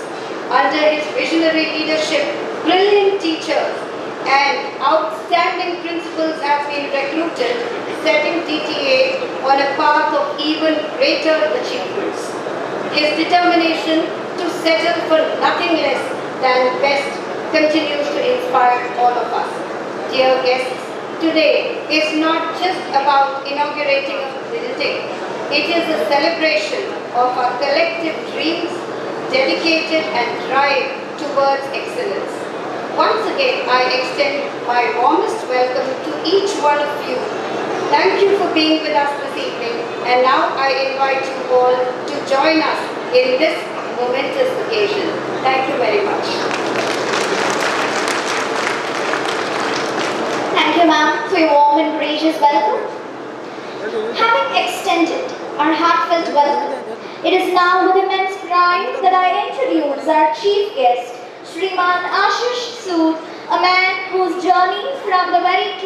Under his visionary leadership, brilliant teachers and outstanding principals have been recruited, setting DTEA on a path of even greater achievements. His determination to settle for nothing less than best continues to inspire all of us. Dear guests, today is not just about inaugurating a building. It is a celebration of our collective dreams, dedicated and drive towards excellence. Once again, I extend my warmest welcome to each one of you. Thank you for being with us this evening, and now I invite you all to join us in this momentous occasion. Thank you very much. Thank you, ma'am, for your warm and gracious welcome. Having extended our heartfelt welcome, it is now with immense pride that I introduce our chief guest, Shriman Ashish Sood, a man whose journey from the very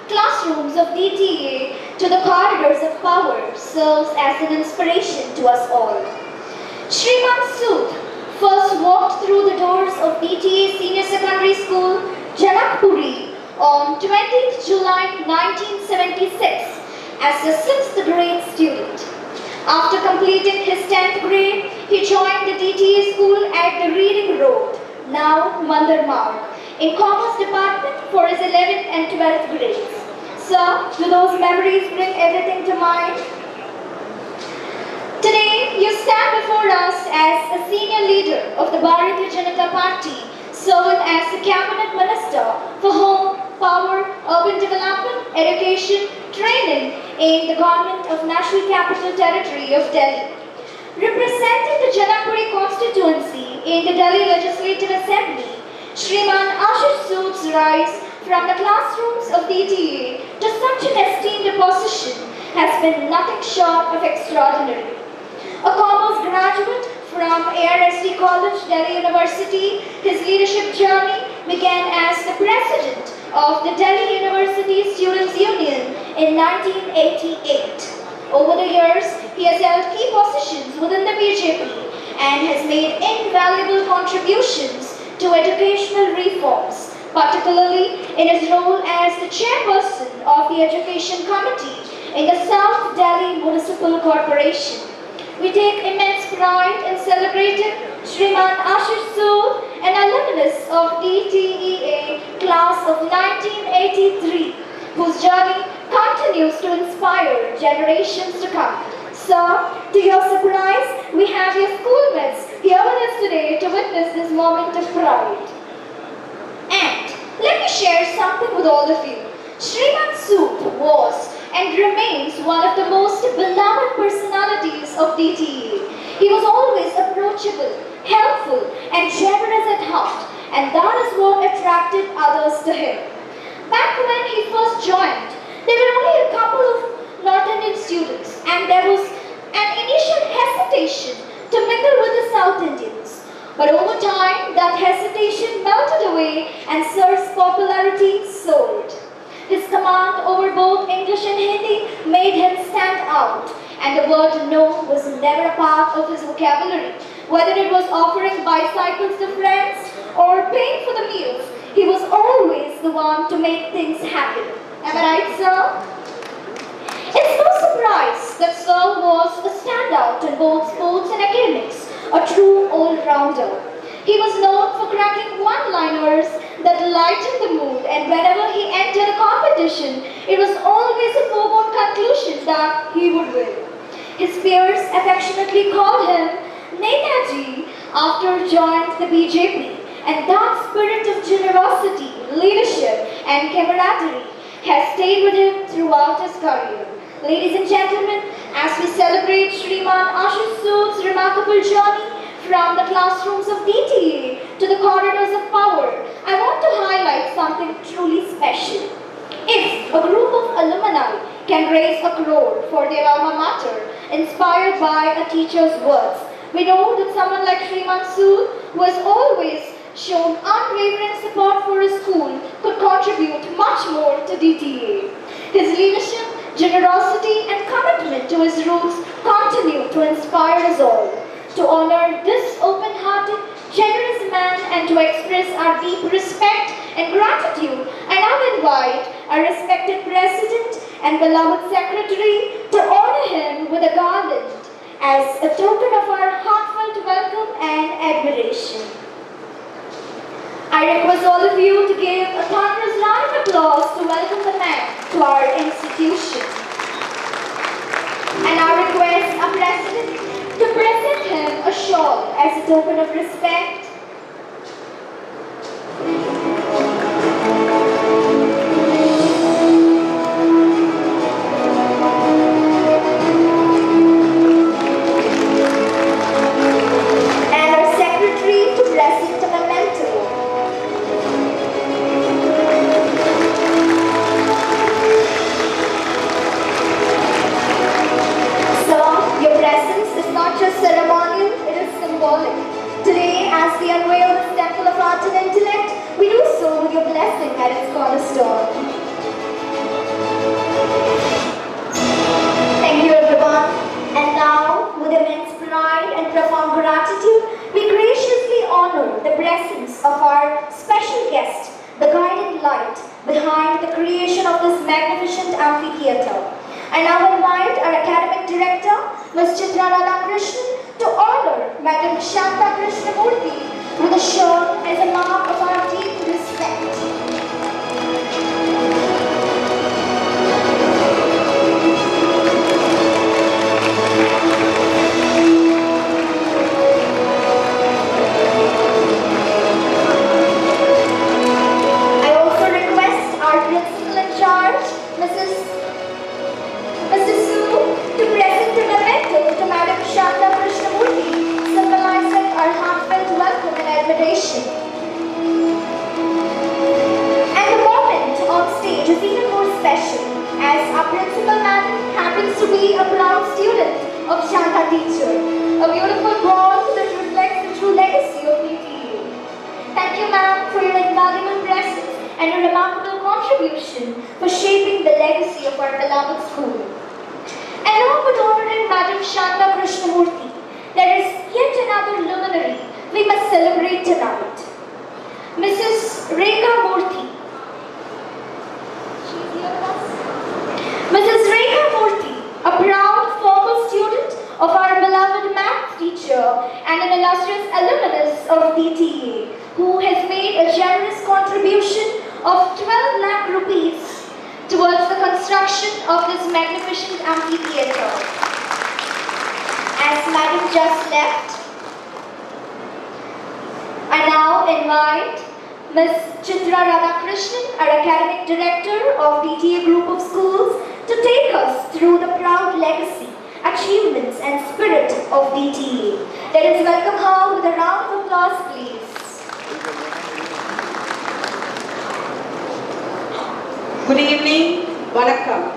classrooms of DTEA to the corridors of power serves as an inspiration to us all. Shriman Sood first walked through the doors of DTEA Senior Secondary School, Janakpuri, on 20th July 1976 as a 6th grade student. After completing his 10th grade, he joined the DTEA school at the Reading Road, now Mandarmarg, in Commerce Department for his 11th and 12th grades. Sir, do those memories bring everything to mind? Today, you stand before us as a senior leader of the Bharatiya Janata Party, serving as the Cabinet Minister for Home, Power, Urban Development, Education, Training in the Government of National Capital Territory of Delhi. Representing the Janakpuri constituency in the Delhi Legislative Assembly, Shriman Ashish Sood's rise from the classrooms of DTEA to such an esteemed position has been nothing short of extraordinary. A commerce graduate from ARSD College, Delhi University, his leadership journey began as the president of the Delhi University Students' Union in 1988. Over the years, he has held key positions within the BJP and has made invaluable contributions to educational reforms, particularly in his role as the chairperson of the Education Committee in the South Delhi Municipal Corporation. We take immense pride in celebrating Shriman Ashish Sood, an alumnus of DTEA class of 1983, whose journey continues to inspire generations to come. Sir, to your surprise, we have your schoolmates here with us today to witness this moment of pride. And let me share something with all of you. Shriman Sood was and remains one of the most beloved personalities of DTEA. He was always approachable, helpful, and generous at heart, and that is what attracted others to him. Back when he first joined, there were only a couple of North Indian students, and there was an initial hesitation to mingle with the South Indians. But over time, that hesitation melted away and Sir's popularity soared. His command over both English and Hindi made him stand out, and the word no was never a part of his vocabulary. Whether it was offering bicycles to friends or paying for the meals, he was always the one to make things happen. Am I right, sir? It's no surprise that Sir was a standout in both sports and academics, a true all-rounder. He was known for cracking one-liners that lightened the mood, and whenever he entered a competition, it was always a foregone conclusion that he would win. His peers affectionately called him Netaji after joining the BJP, and that spirit of generosity, leadership, and camaraderie has stayed with him throughout his career. Ladies and gentlemen, as we celebrate Shriman Ashish Sood's remarkable journey from the classrooms of DTEA to the corridors of power, I want to highlight something truly special. If a group of alumni can raise a crore for their alma mater, inspired by a teacher's words, we know that someone like Shriman Sood, who has always shown unwavering support for his school, could contribute much more to DTEA. His leadership, generosity, and commitment to his roots continue to inspire us all. To honor this open-hearted, generous man and to express our deep respect and gratitude, I now invite our respected President and beloved Secretary to honor him with a garland as a token of our heartfelt welcome and admiration. I request all of you to give a thunderous round of applause to welcome the man to our institution. And I request our President to present him a shawl as a token of respect. And our Secretary to present a memento. Sir, your presence is not just ceremonial, it is symbolic. Today, as we unveil this temple of art and intellect, we do so with your blessing at its cornerstone. Thank you, everyone. And now, with immense pride and profound gratitude, we graciously honor the presence of our special guest, the guiding light behind the creation of this magnificent amphitheater. I now invite our academic director, Ms. Shri Raju, to honor Madam Shanta Krishnamurthy with a shawl as a mark of our deep respect. Mrs. Sood, to present a memento to Madam Shanta Krishnamurthy, symbolizing our heartfelt welcome and admiration. And the moment on stage is even more special, as our principal madam happens to be a proud student of Shanta teacher, a beautiful bond that reflects the true legacy of DTEA. Thank you, ma'am, for your invaluable presence and a remarkable contribution for shaping the legacy of our beloved school. Along with honoring Madam Shanta Krishnamurthy, there is yet another luminary we must celebrate tonight. Mrs. Rekha Murthy. She's here with us. Mrs. Rekha Murthy, a proud former student of our beloved math teacher and an illustrious alumnus of DTEA, who has made a generous contribution of 12 lakh rupees towards the construction of this magnificent amphitheater. As Madam just left, I now invite Ms. Chitra Radhakrishnan, our Academic Director of DTEA Group of Schools, to take us through the proud legacy, achievements and spirit of DTEA. Let us welcome her with a round of applause, please. Good evening, Vanakkam.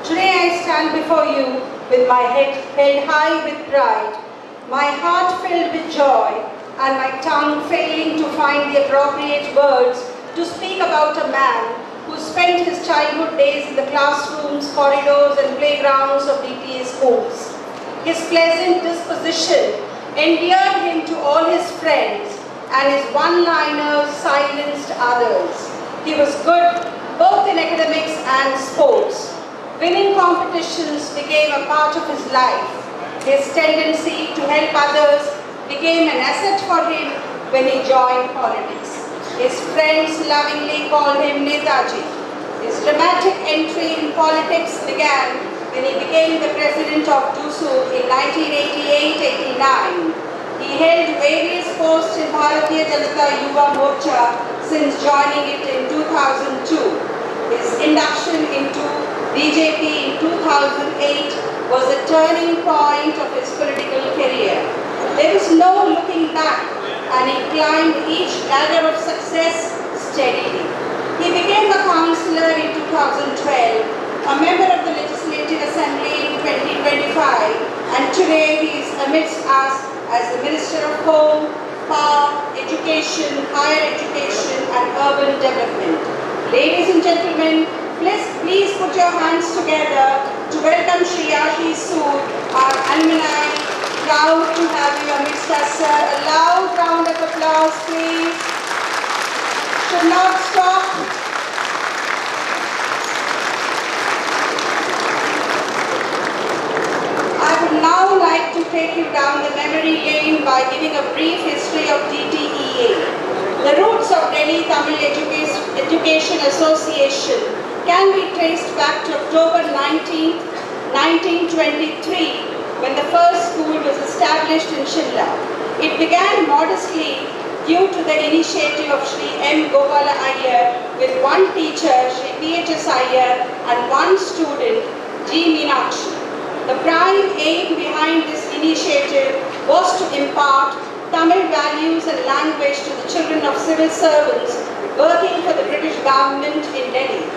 Today I stand before you with my head held high with pride, my heart filled with joy, and my tongue failing to find the appropriate words to speak about a man who spent his childhood days in the classrooms, corridors, and playgrounds of DTEA schools. His pleasant disposition endeared him to all his friends, and his one-liners silenced others. He was good both in academics and sports. Winning competitions became a part of his life. His tendency to help others became an asset for him when he joined politics. His friends lovingly called him Netaji. His dramatic entry in politics began when he became the president of DTEA in 1988-89. He held various posts in Bharatiya Janata Yuva Morcha since joining it in 2002. His induction into BJP in 2008 was a turning point of his political career. There was no looking back, and he climbed each ladder of success steadily. He became a councillor in 2012, a member of the Legislative Assembly in 2025, and today he is amidst us as the Minister of Home, Power, Education, Higher Education and Urban Development. Ladies and gentlemen, please put your hands together to welcome Shri Raju Sood, our alumni. Proud to have you amidst us, sir. A loud round of applause, please. Should not stop. I would now like to take you down the memory lane by giving a brief history of DTEA. The roots of Delhi Tamil Education Association can be traced back to October 19, 1923, when the first school was established in Shimla. It began modestly due to the initiative of Shri M. Gopala Iyer with one teacher, Shri P.H.S. Iyer, and one student, G. Meenakshi. The prime aim behind this initiative was to impart Tamil values and language to the children of civil servants working for the British government in Delhi.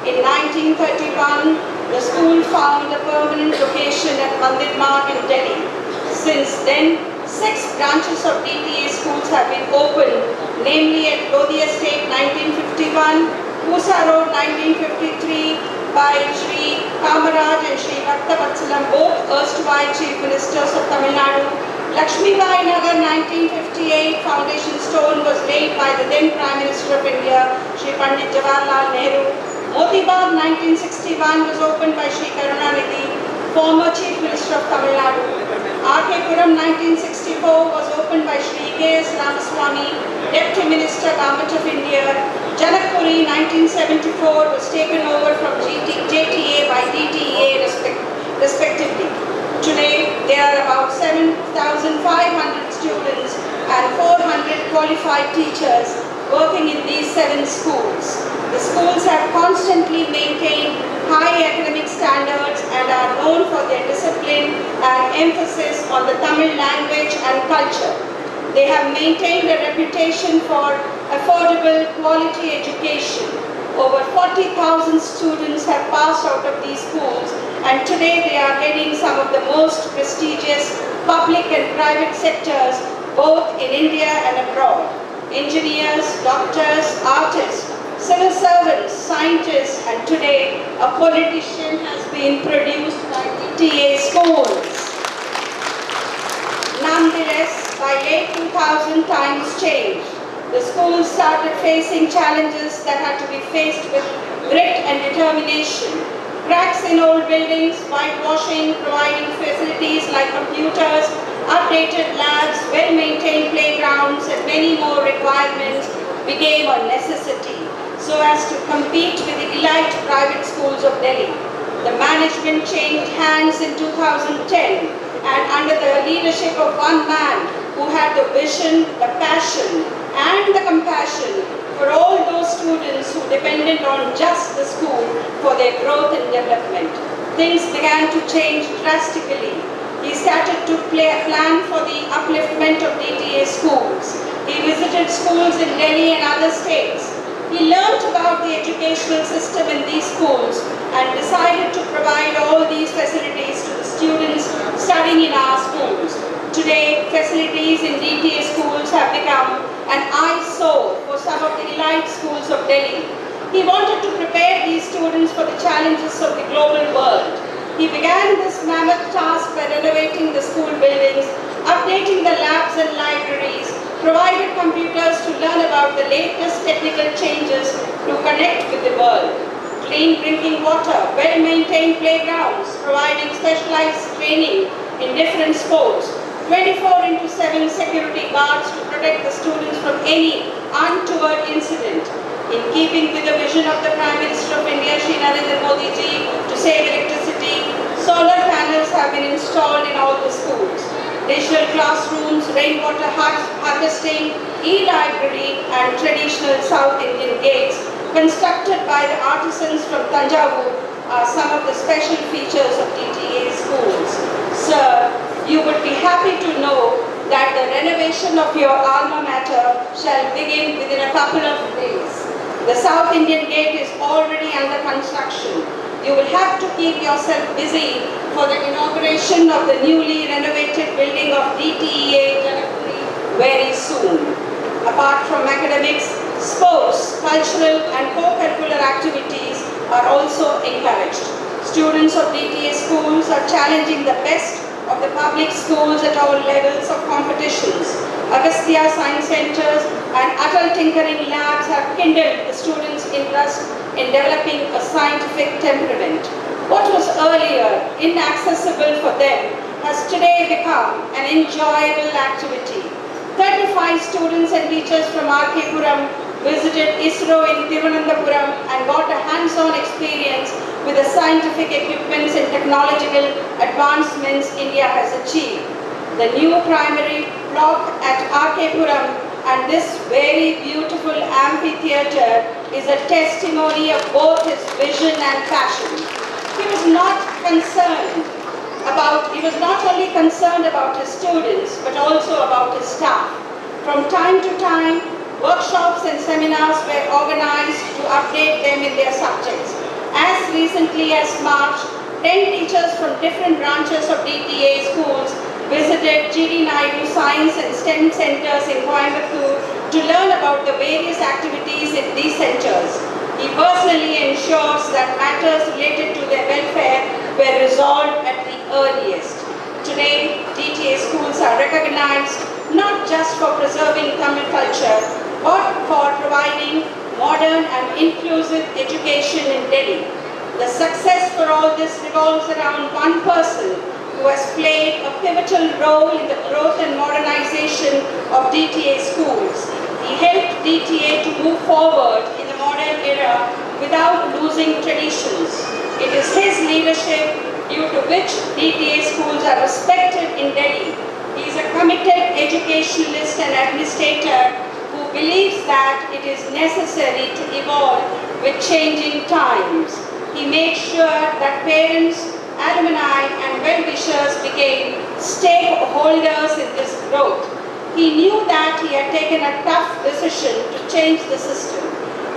In 1931, the school found a permanent location at Mandir Marg in Delhi. Since then, 6 branches of DTEA schools have been opened, namely at Lodhi Estate 1951, Pusa Road 1953, by Shri Kamaraj and Shri Bhakta Vatsalam, both erstwhile Chief Ministers of Tamil Nadu, Lakshmibai Nagar 1958 foundation stone was laid by the then Prime Minister of India, Shri Pandit Jawaharlal Nehru. Motibagh 1961 was opened by Shri Karunanidhi, former Chief Minister of Tamil Nadu. R.K. Puram 1964 was opened by Shri Ramaswamy, Deputy Minister, Government of India. Janakpuri 1974 was taken over from DTEA by DTEA respectively. Today, there are about 7,500 students and 400 qualified teachers working in these 7 schools. The schools have constantly maintained high academic standards and are known for their discipline and emphasis on the Tamil language and culture. They have maintained a reputation for affordable quality education. Over 40,000 students have passed out of these schools, and today they are heading some of the most prestigious public and private sectors both in India and abroad. Engineers, doctors, artists, civil servants, scientists, and today a politician has been produced by DTEA schools. Nonetheless, by late 2000 times changed. The schools started facing challenges that had to be faced with grit and determination. Cracks in old buildings, whitewashing, providing facilities like computers, updated labs, well-maintained playgrounds, and many more requirements became a necessity so as to compete with the elite private schools of Delhi. The management changed hands in 2010, and under the leadership of one man who had the vision, the passion, and the compassion for all those students who depended on just the school for their growth and development. Things began to change drastically. He started to plan for the upliftment of DTEA schools. He visited schools in Delhi and other states. He learnt about the educational system in these schools and decided to provide all these facilities to the students studying in our schools. Today, facilities in DTEA schools have become an eyesore for some of the elite schools of Delhi. He wanted to prepare these students for the challenges of the global world. He began this mammoth task by renovating the school buildings, updating the labs and libraries, provided computers to learn about the latest technical changes to connect with the world, clean drinking water, well-maintained playgrounds, providing specialized training in different sports, 24/7 security guards to protect the students from any untoward incident. In keeping with the vision of the Prime Minister of India, Shri Narendra Modi ji, to save electricity, solar panels have been installed in all the schools. Digital classrooms, rainwater harvesting, e-library, and traditional South Indian gates constructed by the artisans from Tanjavur are some of the special features of DTEA schools. Sir, you would be happy to know that the renovation of your alma mater shall begin within a couple of days. The South Indian Gate is already under construction. You will have to keep yourself busy for the inauguration of the newly renovated building of DTEA Janakpuri very soon. Apart from academics, sports, cultural and co-curricular activities are also encouraged. Students of DTEA schools are challenging the best of the public schools at all levels of competitions. Agastya Science Centers and Atal Tinkering Labs have kindled the students' interest in developing a scientific temperament. What was earlier inaccessible for them has today become an enjoyable activity. 35 students and teachers from R.K. Puram visited ISRO in Thiruvananthapuram and got a hands-on experience with the scientific equipments and technological advancements India has achieved. The new primary block at R.K. Puram and this very beautiful amphitheater is a testimony of both his vision and passion. He was not only concerned about his students, but also about his staff. From time to time, workshops and seminars were organized to update them in their subjects. As recently as March, 10 teachers from different branches of DTEA schools visited G.D. Naidu Science and STEM centers in Coimbatore to learn about the various activities in these centers. He personally ensures that matters related to their welfare were resolved at the earliest. Today, DTEA schools are recognized not just for preserving Tamil culture, but for providing modern and inclusive education in Delhi. The success for all this revolves around one person who has played a pivotal role in the growth and modernization of DTEA schools. He helped DTEA to move forward in the modern era without losing traditions. It is his leadership due to which DTEA schools are respected in Delhi. He is a committed educationalist and administrator who believes that it is necessary to evolve with changing times. He made sure that parents, alumni and well-wishers became stakeholders in this growth. He knew that he had taken a tough decision to change the system.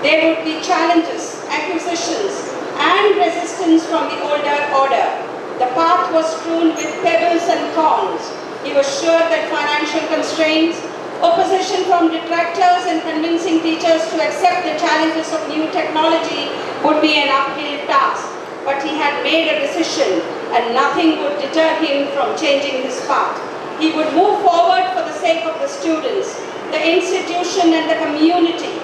There would be challenges, acquisitions and resistance from the older order. The path was strewn with pebbles and thorns. He was sure that financial constraints, opposition from detractors and convincing teachers to accept the challenges of new technology would be an uphill task. But he had made a decision and nothing would deter him from changing his path. He would move forward for the sake of the students, the institution and the community.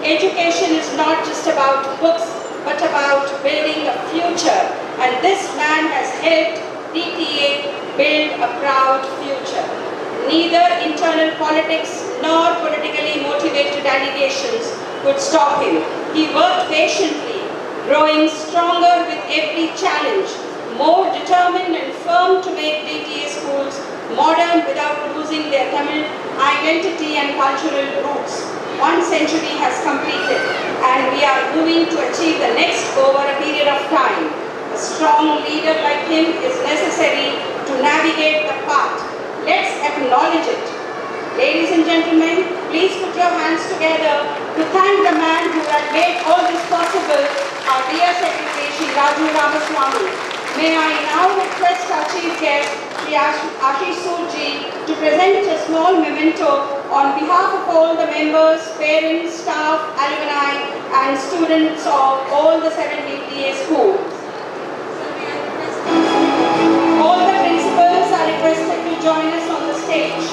Education is not just about books, but about building a future. And this man has helped DTEA build a proud future. Neither internal politics nor politically motivated allegations could stop him. He worked patiently, growing stronger with every challenge, more determined and firm to make DTEA schools modern without losing their Tamil identity and cultural roots. 1 century has completed and we are moving to achieve the next over a period of time. A strong leader like him is necessary to navigate the path. Let's acknowledge it. Ladies and gentlemen, please put your hands together to thank the man who had made all this possible, our dear Secretary Shri Raju Ramaswamy. May I now request our chief guest, Shri Ashish Sood to present a small memento on behalf of all the members, parents, staff, alumni and students of all the 7 DTEA schools. All the principals are requested to join us on the stage.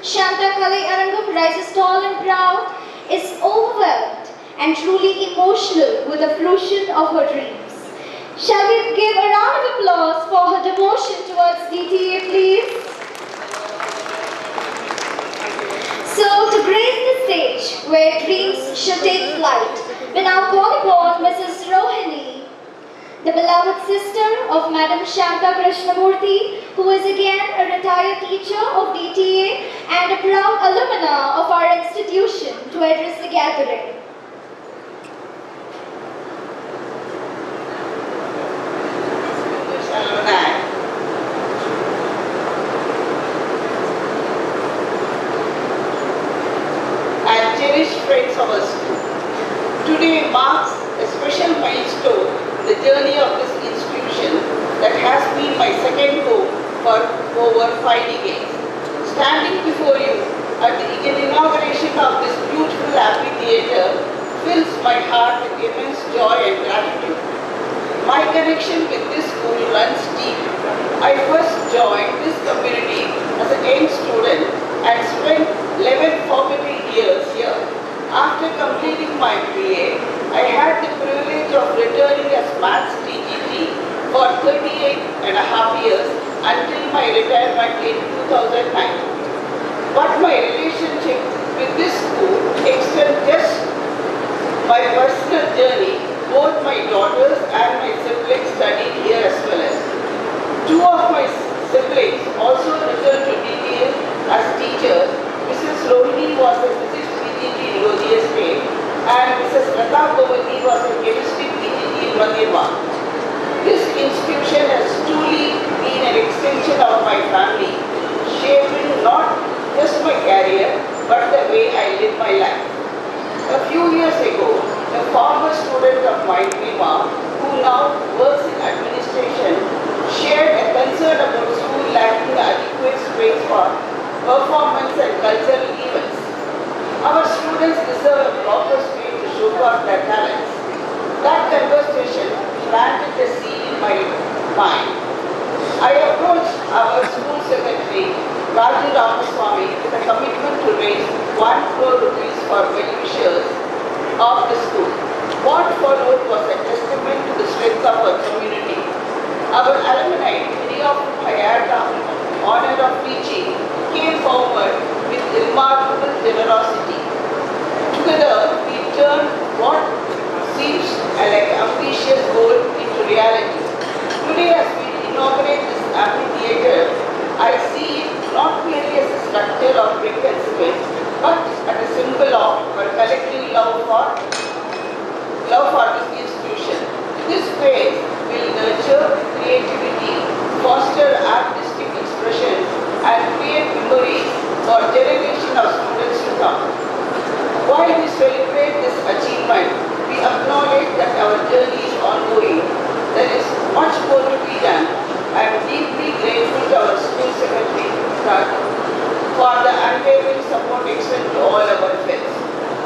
Shanta kalaiarangam rises tall and proud, is overwhelmed and truly emotional with the fruition of her dreams. Shall we give a round of applause for her devotion towards DTEA, please? So, to grace the stage where dreams should take flight, we now call upon Mrs. Rohini, the beloved sister of Madam Shanta Krishnamurthy, who is again a retired teacher of DTEA and a proud alumna of our institution, to address the gathering. Alumni, and cherished friends of our school, today marks a special milestone in the journey of this institution that has been my second home for over 5 decades. Standing before you at the inauguration of this beautiful amphitheater fills my heart with immense joy and gratitude. My connection with this school runs deep. I first joined this community as a young student and spent 11 formative years here. After completing my BA, I had the privilege of returning as Maths TGT for 38.5 years until my retirement in 2009. But my relationship with this school extends just my personal journey. Both my daughters and my siblings studied here as well as. Two of my siblings also returned to DTEA as teachers. Mrs. Lodhi was a physics PGT in Lodhi Estate and Mrs. Shanta kalaiarangam was a chemistry PGT in Madhyama. This institution has truly been an extension of my family, shaping not just my career but the way I live my life. A few years ago, a former student of mine, Prima, who now works in administration, shared a concern about school lacking adequate space for performance and cultural events. Our students deserve a proper space to showcase their talents. That conversation planted a seed in my mind. I approached our school secretary, Raju Ramaswamy, with a commitment to raise 1 crore rupees for well-wishers of the school. What followed was a testament to the strength of our community. Our alumni, many of whom I had the honor of teaching, came forward with remarkable generosity. Together, we turned what seems like an ambitious goal into reality. Today, as we inaugurate this amphitheater, I see it not merely as a structure of brick and cement, but as a symbol of our collective love for this institution. This space will nurture creativity, foster artistic expression, and create memories for generations of students to come. While we celebrate this achievement, we acknowledge that our journey is ongoing. There is much more to be done. I am deeply grateful to our school secretary, Raju, for the unwavering support extended to all our friends.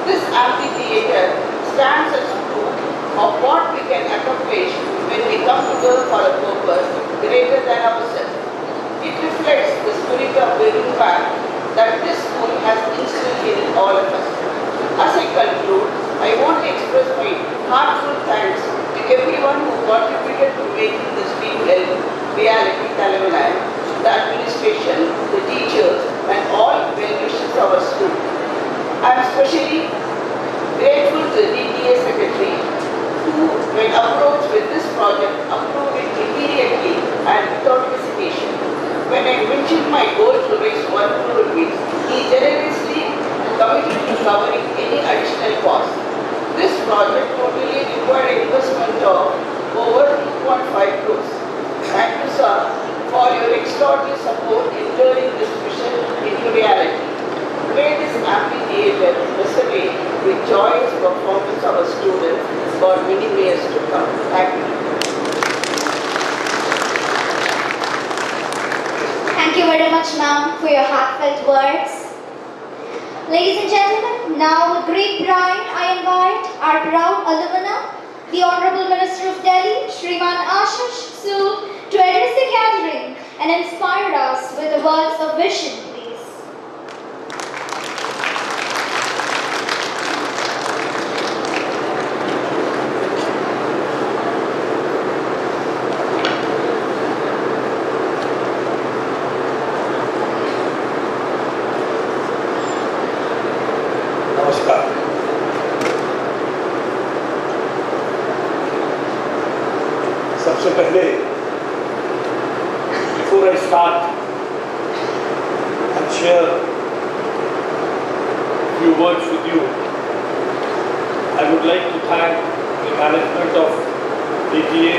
This amphitheater stands as proof of what we can accomplish when we come together for a purpose greater than ourselves. It reflects the spirit of giving back that this school has instilled in all of us. As I conclude, I want to express my heartfelt thanks to everyone who contributed to making this dream reality, the alumni, the administration, the teachers, and all well-wishers of our school. I am especially grateful to the DTEA secretary who, when approached with this project, approved it immediately and without hesitation. When I mentioned my goal to raise 1 crore rupees, he generously committed to covering any additional cost. This project totally required an investment of over 2.5 crores. Thank you, sir, for your extraordinary support in turning this vision into reality. May this amphitheater resonate with joyous performance of our students for many years to come. Thank you. Thank you very much, ma'am, for your heartfelt words. Ladies and gentlemen, now with great pride, I invite our proud alumna, the Honorable Minister of Delhi, Shriman Ashish Sood, to address the gathering and inspire us with the words of vision, please. नमस्कार। सबसे पहले before I start and share a few words with you, I would like to thank the management of DTEA,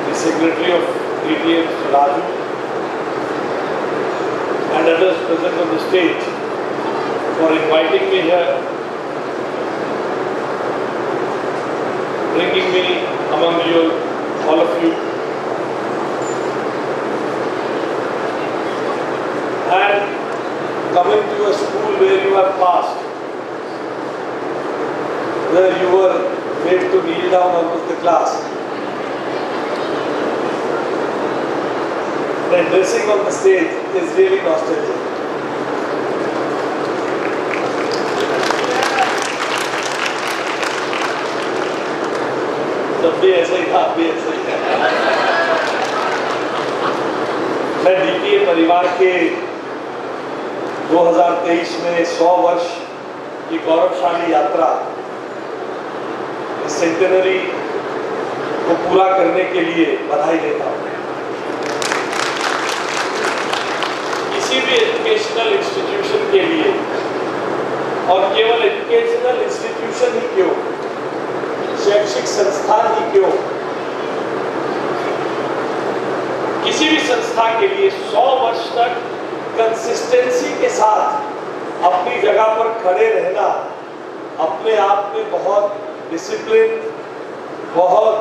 the Secretary of DTEA, Shri Raju, and others present on the stage for inviting me here, bringing me among you, all of you, and coming to a school where you have passed, where you were made to kneel down out of the class. The dressing on the stage is really nostalgic. तब भी ऐसा ही था, अब भी ऐसा ही है। मैं DTEA परिवार के 2023 में 100 वर्ष की गौरवशाली यात्रा, सेंटेनरी को पूरा करने के लिए बधाई देता हूँ। किसी भी एजुकेशनल इंस्टीट्यूशन के लिए, और केवल एजुकेशनल इंस्टीट्यूशन ही क्यों, शैक्षिक संस्थान ही क्यों, किसी भी संस्था के लिए 100 वर्ष तक कंसिस्टेंसी के साथ अपनी जगह पर खड़े रहना अपने आप में बहुत डिसिप्लिन, बहुत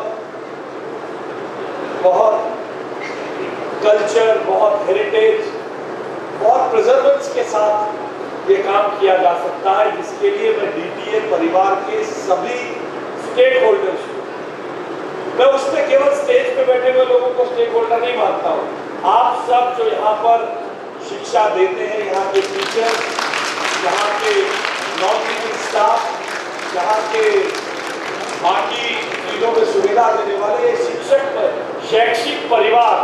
कल्चर, बहुत हेरिटेज, बहुत प्रिजर्वेंस के साथ ये काम किया जा सकता है, जिसके लिए मैं डीटीए परिवार के सभी स्टेक होल्डर्स, मैं उसमें केवल स्टेज पे बैठे हुए लोगों को स्टेक होल्डर नहीं मानता हूँ। आप सब जो यहाँ पर शिक्षा देते हैं, यहाँ के टीचर्स, यहाँ के नॉन टीचिंग स्टाफ, यहाँ के बाकी चीजों में सुविधा देने वाले ये शिक्षक, शैक्षिक परिवार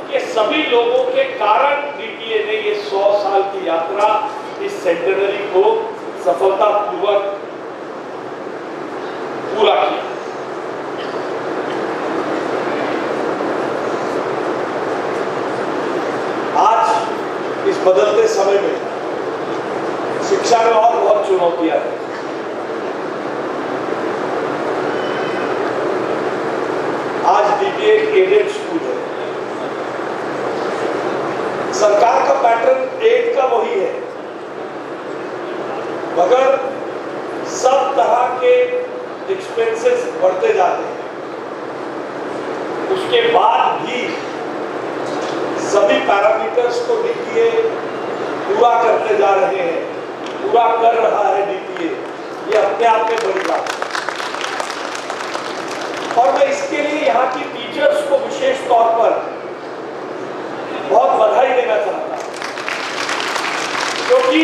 के सभी लोगों के कारण डीटीए ने ये 100 साल की यात्रा, इस सेंटेनरी को सफलतापूर्वक पूरा किया। आज इस बदलते समय में शिक्षा में और बहुत चुनौतियां हैं। आज डीटीए एडेड स्कूल है। सरकार का पैटर्न एड का वही है, मगर सब तरह के एक्सपेंसेस बढ़ते जाते हैं। उसके बाद भी सभी पैरामीटर्स को डीटीए पूरा करते जा रहे हैं, पूरा कर रहा है डीटीए, ये अपने आप में बड़ी बात है। और मैं इसके लिए यहाँ की टीचर्स को विशेष तौर पर बहुत बधाई देना चाहता हूँ, क्योंकि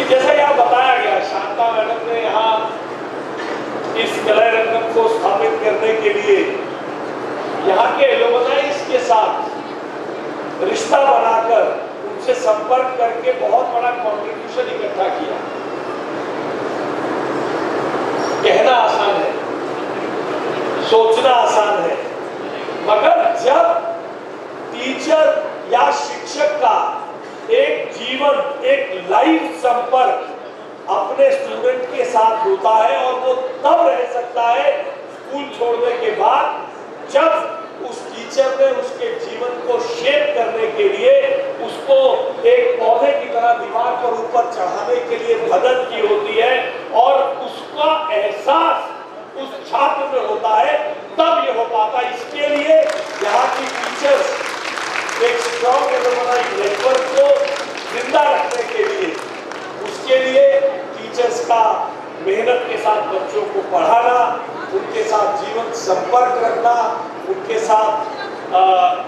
जैसा यहाँ बताया गया, शांता मैडम ने यहाँ इस कलारंगम को स्थापित करने के लिए यहाँ के एलुमनाइज के साथ रिश्ता बनाकर, उनसे संपर्क करके बहुत बड़ा कंट्रीब्यूशन इकट्ठा किया। कहना आसान है, सोचना आसान है, मगर जब टीचर या शिक्षक का एक जीवन, एक लाइव संपर्क अपने स्टूडेंट के साथ होता है, और वो तब रह सकता है स्कूल छोड़ने के बाद, जब उस टीचर ने उसके जीवन को शेप करने के लिए उसको एक पौधे की तरह दीवार पर ऊपर चढ़ाने के लिए मदद की होती है, और उसका एहसास उस छात्र में होता है, तब ये हो पाता है। इसके लिए यहाँ की टीचर्स एक स्ट्रॉन्ग एलुमनाई नेटवर्क को जिंदा रखने के लिए, उसके लिए टीचर्स का मेहनत के साथ बच्चों को पढ़ाना, उनके साथ जीवन संपर्क रखना, उनके साथ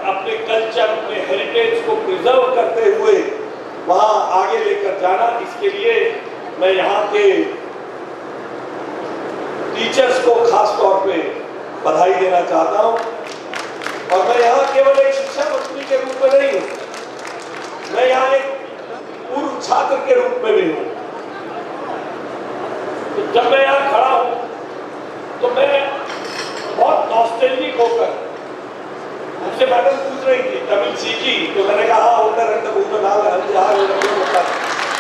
अपने कल्चर, अपने हेरिटेज को प्रिजर्व करते हुए वहाँ आगे लेकर जाना, इसके लिए मैं यहाँ के टीचर्स को खास तौर पे बधाई देना चाहता हूँ। और मैं यहाँ केवल एक शिक्षा मंत्री के रूप में नहीं हूँ, मैं यहाँ एक पूर्व छात्र के रूप में भी हूँ। तो जब मैं यहाँ खड़ा हूँ तो मैं बहुत नॉस्टैल्जिक होकर, मुझसे मैडम पूछ रही थी तमिल सीखी, तो मैंने कहा होकर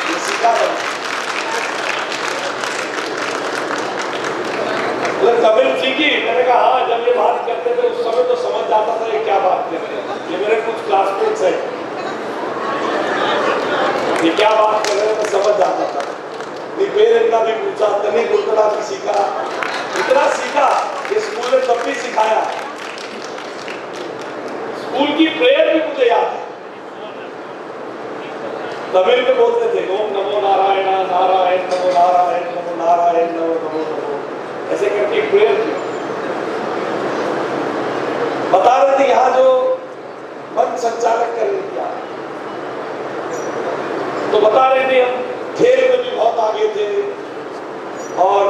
ये सीखा था। तमिल सीखी, मैंने कहा हाँ, जब ये बात करते थे उस समय तो समझ जाता था ये क्या बात कर रहे हैं। ये मेरे कुछ क्लासमेट्स हैं, ये क्या बात कर रहे हैं मैं समझ जाता था। पेरेंट का भी पूछा, तभी गुरगुड़ा भी सीखा, इतना सीखा ये स्कूल ने तब भी सिखाया। स्कूल की प्रेयर भी मुझे याद है, तमिल में बोलते थे ओम नमो नारायण नारायण नमो नारायण नमो नारायण नमो नमो नमो, ऐसे करके प्रेयर थी। बता रहे थे यहाँ जो मन संचालक कर रही थी, तो बता रहे थे हम खेल में भी बहुत आगे थे, और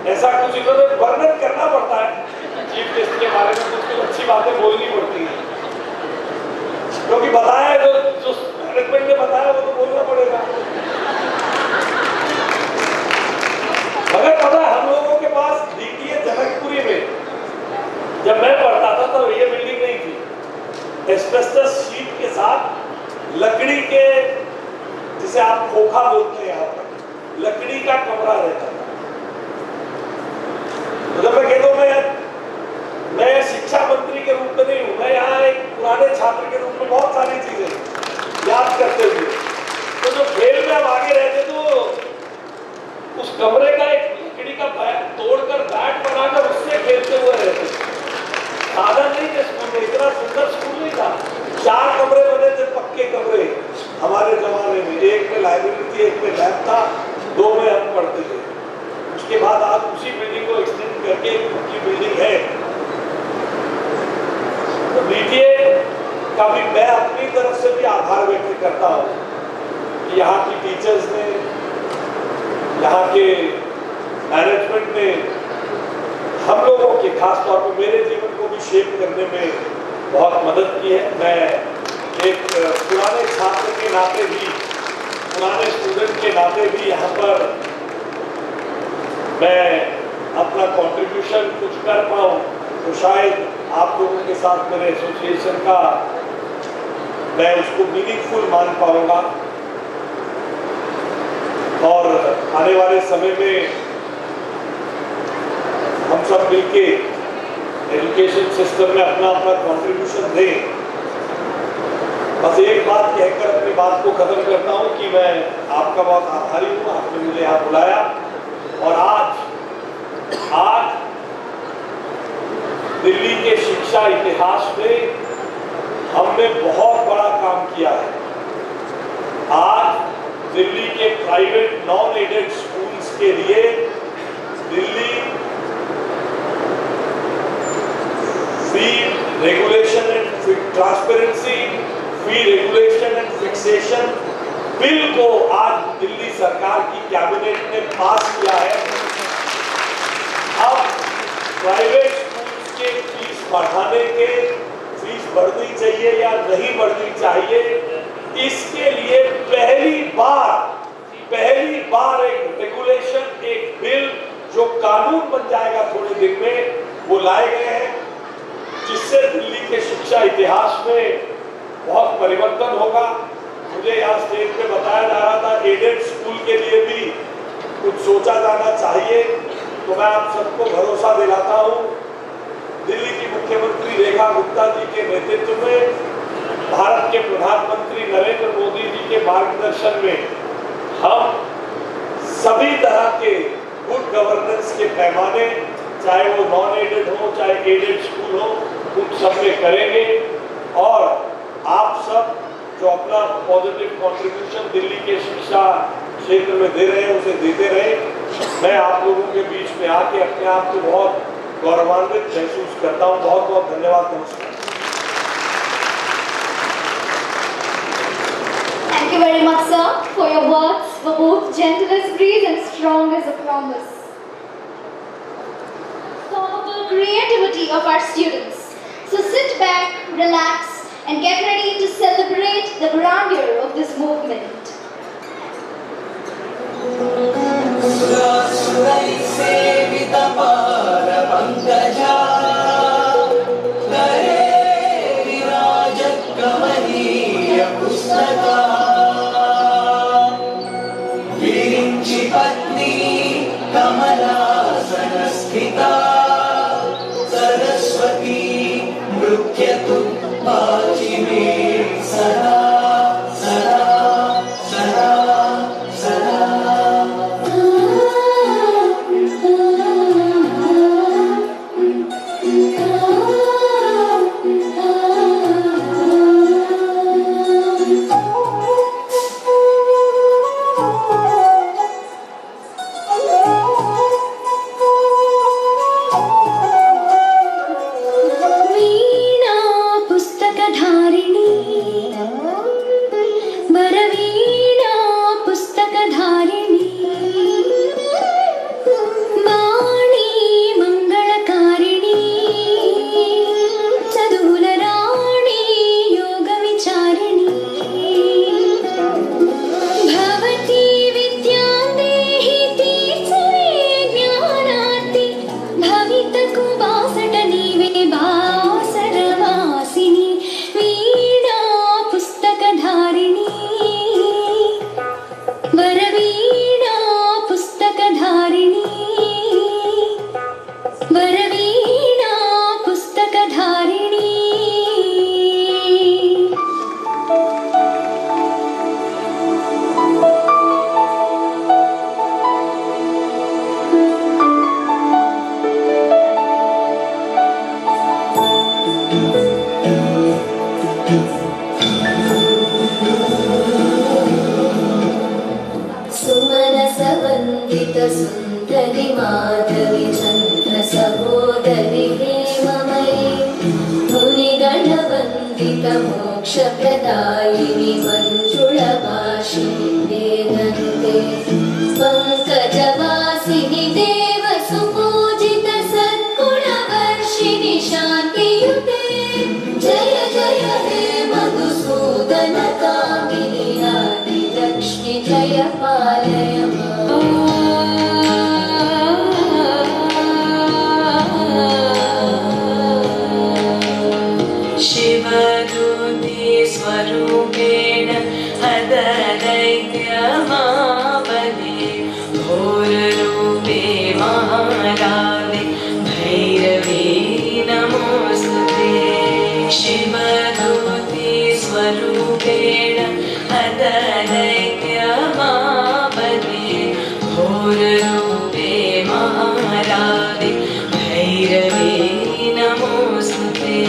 ऐसा कुछ इन्होंने वर्णन करना पड़ता है चीफ गेस्ट के बारे में, कुछ अच्छी बातें बोलनी पड़ती हैं, क्योंकि बताया जो मैनेजमेंट ने बताया वो तो बोलना पड़ेगा। मगर पता है हम लोगों के पास डीटीए जनकपुरी में जब मैं पढ़ता था तो ये बिल्डिंग नहीं थी, एस्पेस जिसे आप खोखा बोलते हैं यहाँ पर, लकड़ी का कमरा रहता था। तो जब मैं कहता हूँ मैं शिक्षा मंत्री के रूप में नहीं हूँ, मैं यहाँ एक पुराने छात्र के रूप में बहुत सारी चीजें याद करते हुए, तो जो खेल में हम आगे रहते तो उस कमरे का एक लकड़ी का बैट तोड़कर बैट बनाकर उससे खेलते हुए रहते। साधन नहीं थे स्कूल में, इतना सुंदर स्कूल नहीं था। 4 कमरे बने थे, पक्के कमरे हमारे जमाने में। एक में लाइब्रेरी थी, एक में लैब था, 2 में हम पढ़ते थे। उसके बाद आज उसी बिल्डिंग को एक्सटेंड करके एक पक्की बिल्डिंग है। तो DTEA का भी मैं अपनी तरफ से भी आभार व्यक्त करता हूँ कि यहाँ की टीचर्स ने, यहाँ के मैनेजमेंट ने हम लोगों के, खास तौर पर मेरे जीवन को भी शेप करने में बहुत मदद की है। मैं एक पुराने छात्र के नाते भी, पुराने स्टूडेंट के नाते भी यहाँ पर मैं अपना कंट्रीब्यूशन कुछ कर पाऊँ, तो शायद आप लोगों के साथ मेरे एसोसिएशन का मैं उसको मीनिंगफुल मान पाऊंगा। और आने वाले समय में हम सब मिलके एजुकेशन सिस्टम में अपना अपना कंट्रीब्यूशन दें। बस एक बात कहकर अपनी बात को खत्म करता हूं कि मैं आपका बहुत आभारी हूं, आपने मुझे यहाँ बुलाया। और आज दिल्ली के शिक्षा इतिहास में हमने बहुत बड़ा काम किया है। आज दिल्ली के प्राइवेट नॉन एडेड स्कूल्स के लिए Delhi fee regulation and transparency, fee regulation and fixation bill को आज दिल्ली सरकार की कैबिनेट ने पास किया है। अब प्राइवेट स्कूल्स के फीस बढ़ाने के, फीस बढ़नी चाहिए या नहीं बढ़नी चाहिए, इसके लिए पहली बार एक रेगुलेशन, एक बिल जो कानून बन जाएगा थोड़े दिन में, वो लाए गए हैं, जिससे दिल्ली के शिक्षा इतिहास में बहुत परिवर्तन होगा। मुझे यहाँ स्टेज पे बताया जा रहा था एडेड स्कूल के लिए भी कुछ सोचा जाना चाहिए, तो मैं आप सबको भरोसा दिलाता हूँ, दिल्ली की मुख्यमंत्री रेखा गुप्ता जी के नेतृत्व में, भारत के प्रधानमंत्री नरेंद्र मोदी जी के मार्गदर्शन में हम सभी तरह के गुड गवर्नेंस के पैमाने, चाहे वो नॉन एडेड हो चाहे एडेड स्कूल हो, उन सब में करेंगे। और आप सब जो अपना पॉजिटिव कंट्रीब्यूशन दिल्ली के शिक्षा क्षेत्र में दे रहे हैं, उसे देते रहे। मैं आप लोगों के बीच में आके अपने आप को बहुत गौरवान्वित महसूस करता हूँ। बहुत बहुत धन्यवाद। नमस्कार। Thank you very much, sir, for your words were both gentle as breeze and strong as a promise. Formidable creativity of our students. So sit back, relax, and get ready to celebrate the grandeur of this movement. Saraswati नृत्यतु पाचिमे सदा सदा वन्दित सुन्दरि माधवि चन्द्र सहोदरि हेममयि मुनिगणवन्दित मोक्षप्रदायिनि मञ्जुळभाषिणि वेदन्ते पङ्कजवासिनि देवसुपूजित सद्गुणवर्षिणि शान्तियुते जय जय हे मधुसूदन कामिनि आदिलक्ष्मि जय पालय शिवदूते स्वरूपेण हददैत्यमापदे घोररूपे महारावे भैरवे नमोऽस्तुते शिवदूते स्वरूपेण हददैत्यमापदे घोररूपे महारावे भैरवे नमोऽस्तुते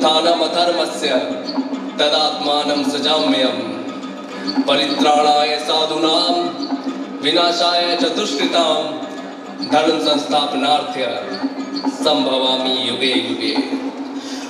उत्थानमधर्मस्य तदात्मानं सृजाम्यहम् परित्राणाय साधूनां विनाशाय च दुष्कृतां धर्म संस्थापनार्थ्य संभवामि युगे युगे।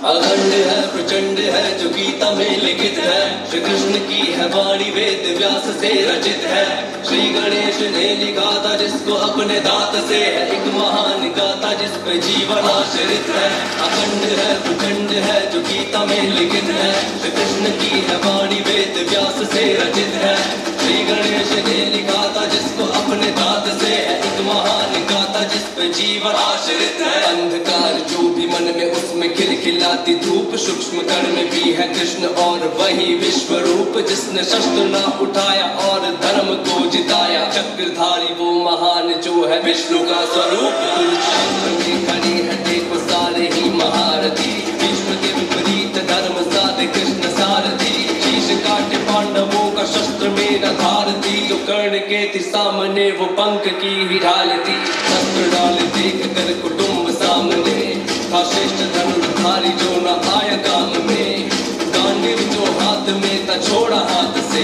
अखंड है प्रचंड है जो गीता में लिखित है, श्री कृष्ण की है वाणी वेद व्यास से रचित है। श्री गणेश ने लिखा था जिसको अपने दांत से है, एक महान गाथा जिस पे जीवन आश्रित है। अखंड है प्रचंड है जो गीता में लिखित है, श्री कृष्ण की है वाणी वेद व्यास से रचित है। श्री गणेश ने लिखा था जिसको अपने दांत से है, एक महान गाथा जिस पे जीवन आश्रित है। अंधकार जो भी मन में उसमें खिलखिलाती धूप, सूक्ष्म कण में भी है कृष्ण और वही विश्व रूप। जिसने शस्त्र ना उठाया और धर्म को जिताया, चक्रधारी वो महान जो है विष्णु का स्वरूप। कुरुक्षेत्र में खड़ी है देखो सारे ही महारथी, विश्व के विपरीत धर्म साधे कृष्ण सारथी। शीश काटे पांडवों का शस्त्र में न धार थी, जो कर्ण के थी सामने वो पंख की ही ढाल थी। शस्त्र डाल देख कर कुटुंब सामने था श्रेष्ठ धनुर्धारी जो न आया काम में। गांडीव जो हाथ में था छोड़ा हाथ से,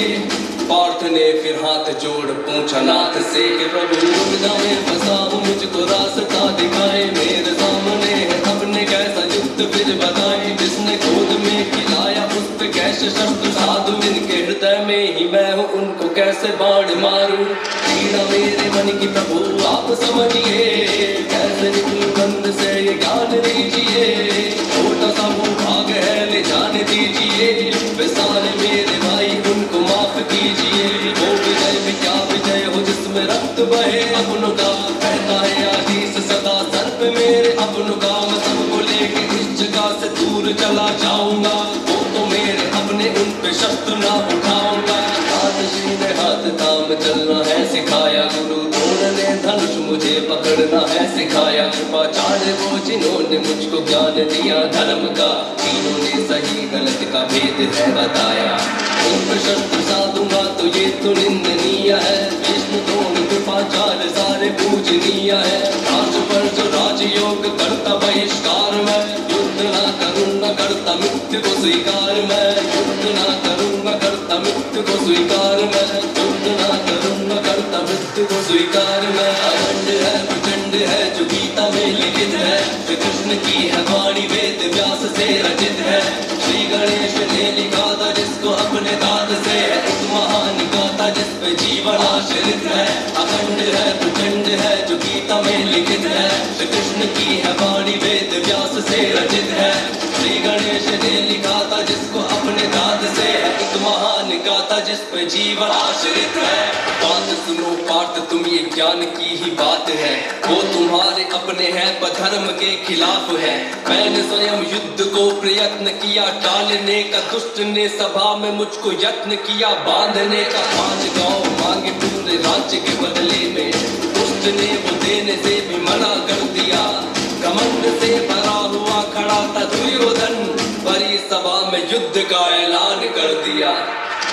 पार्थ ने फिर हाथ जोड़ पूछा नाथ से कि प्रभु दुविधा में फंसा हूँ मुझको रास्ता दिखाए। मेरे सामने है अपने कैसा युद्ध फिर बताए, जिसने गोद में खिलाया उस पे कैसे शस्त्र साधु, जिनके हृदय में ही मैं हूँ उनको कैसे बाण मारूं। पीड़ा मेरे मन की प्रभु आप समझिए, कैसे निकलूं बंद से ये ज्ञान दीजिए। छोटा सा वो भाग है ले जाने दीजिए, वे सारे मेरे भाई उनको माफ कीजिए। वो विजय भी क्या विजय हो जिसमें रक्त बहे अपनों का, कहता है आशीष सदा सर पे मेरे अपनों का। मैं सबको लेके इस जगह से दूर चला जाऊंगा, वो तो मेरे अपने उन पे शस्त्र ना उठाऊंगा। आदर्शी ने हाथ थाम चलना है सिखाया, गुरु द्रोण ने धनुष मुझे पकड़ना है सिखाया। कृपाचार्य वो जिन्होंने मुझको ज्ञान दिया धर्म का, तीनों ने सही गलत का भेद है बताया। उन पे शस्त्र साधूंगा तो ये तो निंदनीय है, विष्णु द्रोण कृपाचार्य सारे पूजनीय है। राज पर जो राजयोग करता बहिष्कार मैं, युद्ध ना करूंगा करता मृत्यु को स्वीकार मैं। युद्ध ना करूंगा करता मृत्यु को स्वीकार मैं, युद्ध ना करूंगा करता मृत्यु को स्वीकार मैं। अखंड है प्रचंड है जो गीता में लिखित है, श्री कृष्ण की है वाणी वेद व्यास से रचित है। श्री गणेश ने लिखा था जिसको अपने दांत से है, एक महान गाथा जिस पे जीवन आश्रित है। अखंड है प्रचंड है जो गीता में लिखित है, श्री कृष्ण की है वाणी वेद व्यास से रचित है। श्री गणेश ने लिखा था जिसको अपने दांत से है, एक महान गाथा जिस पे जीवन आश्रित है। बात सुनो पार्थ तुम ये ज्ञान की ही बात है, वो तुम्हारे अपने हैं पर धर्म के खिलाफ है। मैंने स्वयं युद्ध को प्रयत्न किया टालने का, दुष्ट ने सभा में मुझको यत्न किया बांधने का। 5 गांव मांगे पूरे राज्य के बदले में, दुष्ट ने वो देने से भी मना कर दिया। घमंड से भरा हुआ खड़ा था दुर्योधन, बड़ी सभा में युद्ध का ऐलान कर दिया।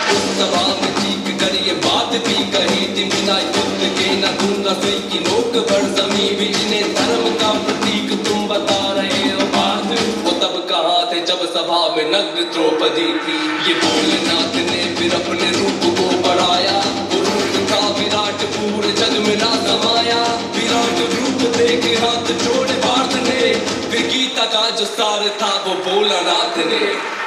उस सभा में चीख कर ये बात भी कही थी, बिना युद्ध के न दूंगा सुई की नोक पर जमी भी। इन्हें धर्म का प्रतीक तुम बता रहे हो पार्थ, वो तब कहाँ थे जब सभा में नग्न द्रौपदी थी। ये भोलेनाथ ने फिर अपने रूप को बढ़ाया, वो रूप था विराट पूरे जग में ना समाया। विराट रूप देख हाथ जोड़े पार्थ ने, फिर गीता का जो सार था वो भोलानाथ ने।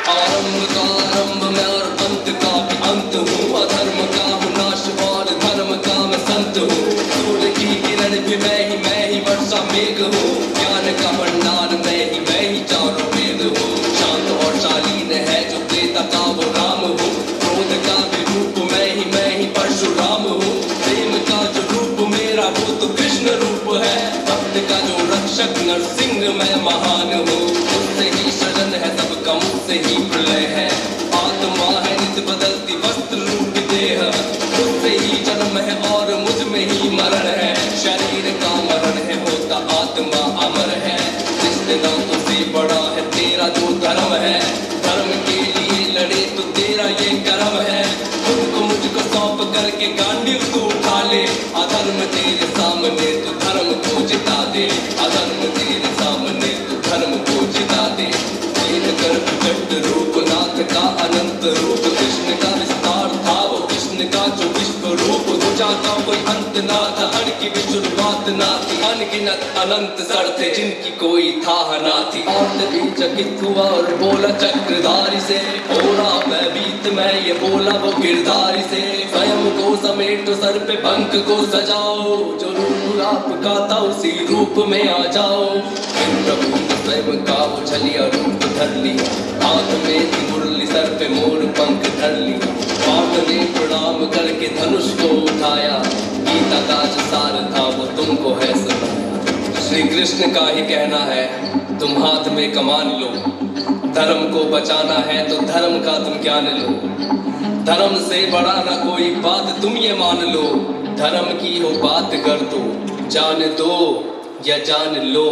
आरंभ का आरंभ मैं और अंत का भी अंत हूँ, अधर्म का हूँ नाश और धर्म का मैं संत हूँ। सूर्य की किरण भी मैं ही वर्षा मेघ हूँ, ज्ञान का भंडार मैं ही चारों वेद हूँ। शांत और शालीन है जो प्रेता का वो राम हूँ, क्रोध का भी रूप मैं ही परशुराम हूँ। प्रेम का जो रूप मेरा वो तो कृष्ण रूप है, भक्त का जो रक्षक नरसिंह मैं महान हूँ। मुझसे ही शरण है सबका मुझसे ही प्रलय है, आत्मा है नित बदलती वस्त्र रूप देह। मुझसे ही जन्म है और मुझ में ही मरण है, शरीर का मरण है होता आत्मा अमर है। जिसने दांतों से बड़ा है तेरा जो धर्म है, धर्म के लिए लड़े तो तेरा ये कर्म है। तुमको मुझको सौंप करके गांडीव तू उठा ले, अधर्म तेरे सामने तो धर्म को जिता दे। अधर्म तेरे सामने तो धर्म को जिता दे। कर अंत ना था, हर की भी शुरुआत ना थी। अनगिनत अनंत सर थे जिनकी कोई था ना थी। आश्चर्यचकित हुआ और बोला चक्रधारी से, बोला मैं बीत मैं ये बोला वो गिरधारी से। स्वयं को समेटो सर पे पंख को सजाओ, जो रूप आपका था उसी रूप में आ जाओ। प्रभु स्वयं का वो छलिया रूप धर लिया, हाथ में थी मुरली सर पे मोर पंख धर लिया। पाठ ने प्रणाम करके धनुष को उठाया, गीता का जो सार था वो तुमको है सुनाया। श्री कृष्ण का ही कहना है तुम हाथ में कमान लो, धर्म को बचाना है तो धर्म का तुम ज्ञान लो। धर्म से बड़ा ना कोई बात तुम ये मान लो, धर्म की हो बात कर दो, जान दो या जान लो।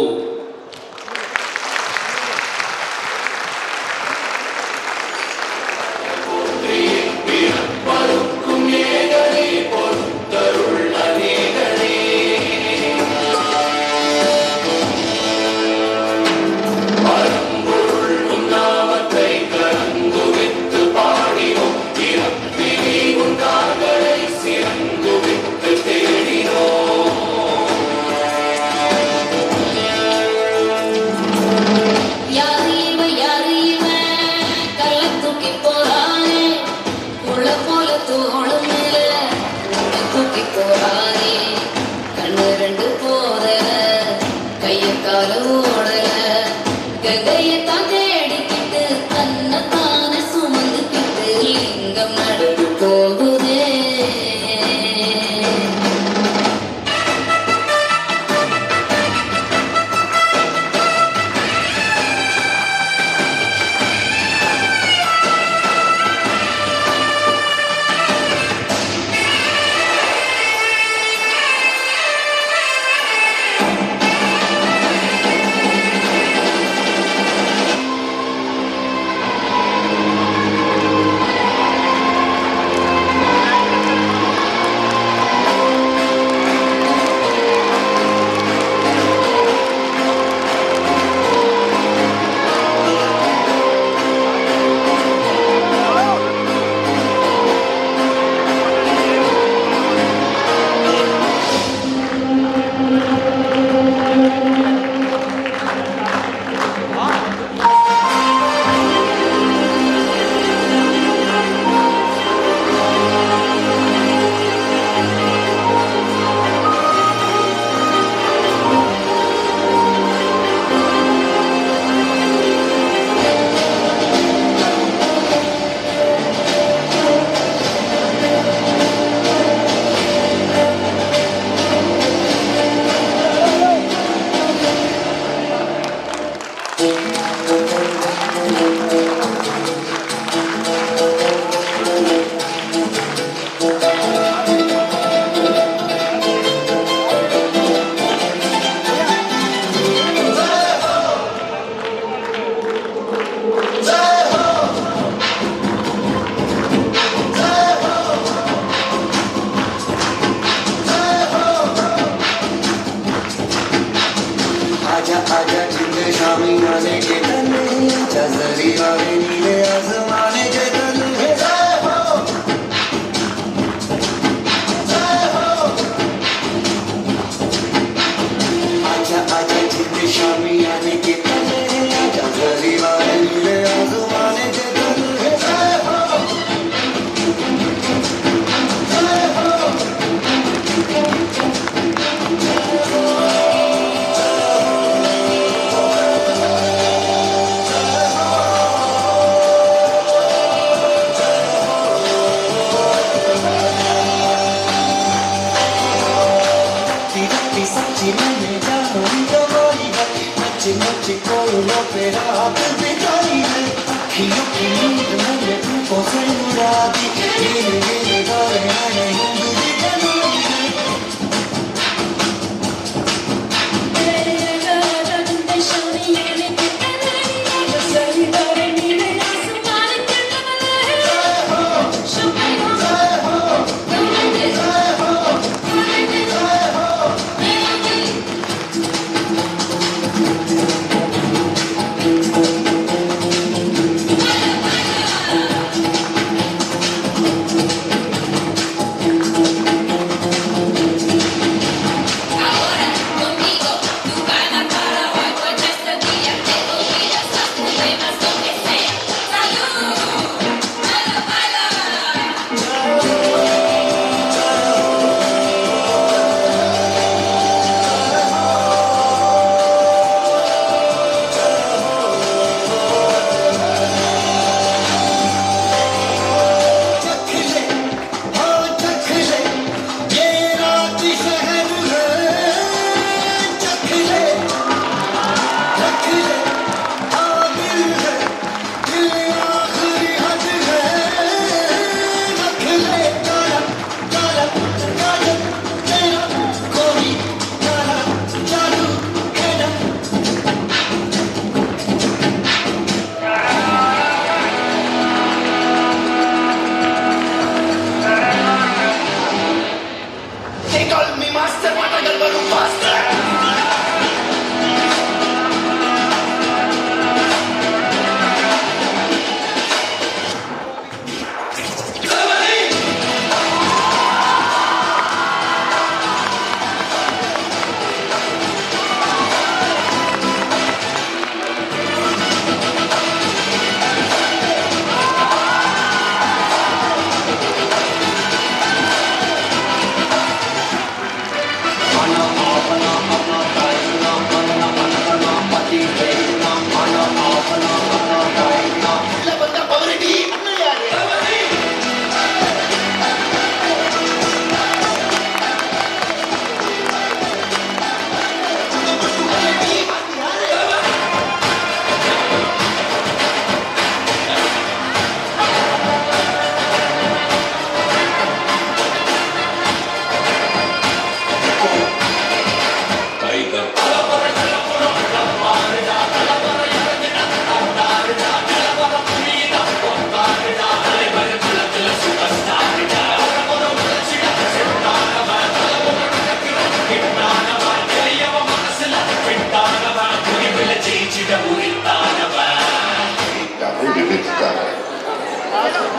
विविधता है,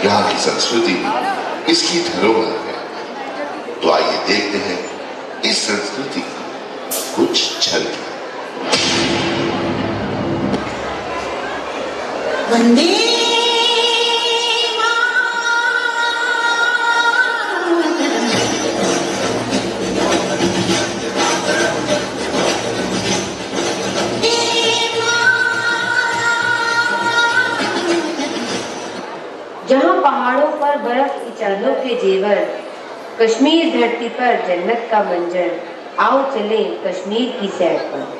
यहाँ की संस्कृति इसकी धरोहर है। तो आइए देखते हैं इस संस्कृति की कुछ झलक। वंदे जहाँ पहाड़ों पर बर्फ की चादरों के जेवर, कश्मीर धरती पर जन्नत का मंजर, आओ चलें कश्मीर की सैर पर।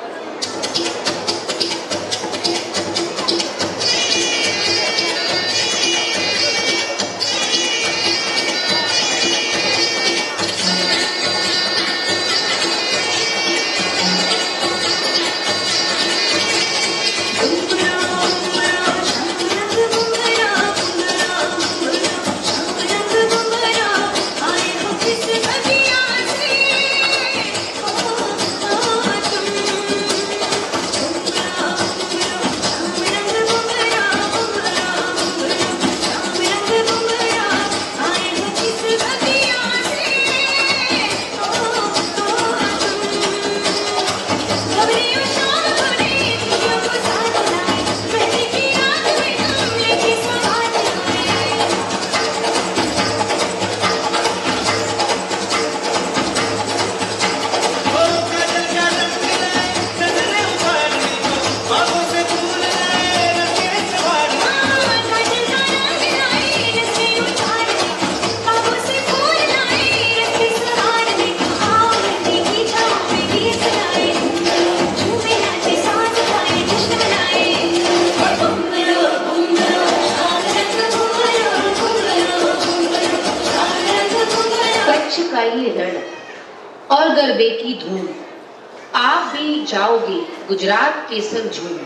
और गरबे की धूम, आप भी जाओगे गुजरात के संग झूम।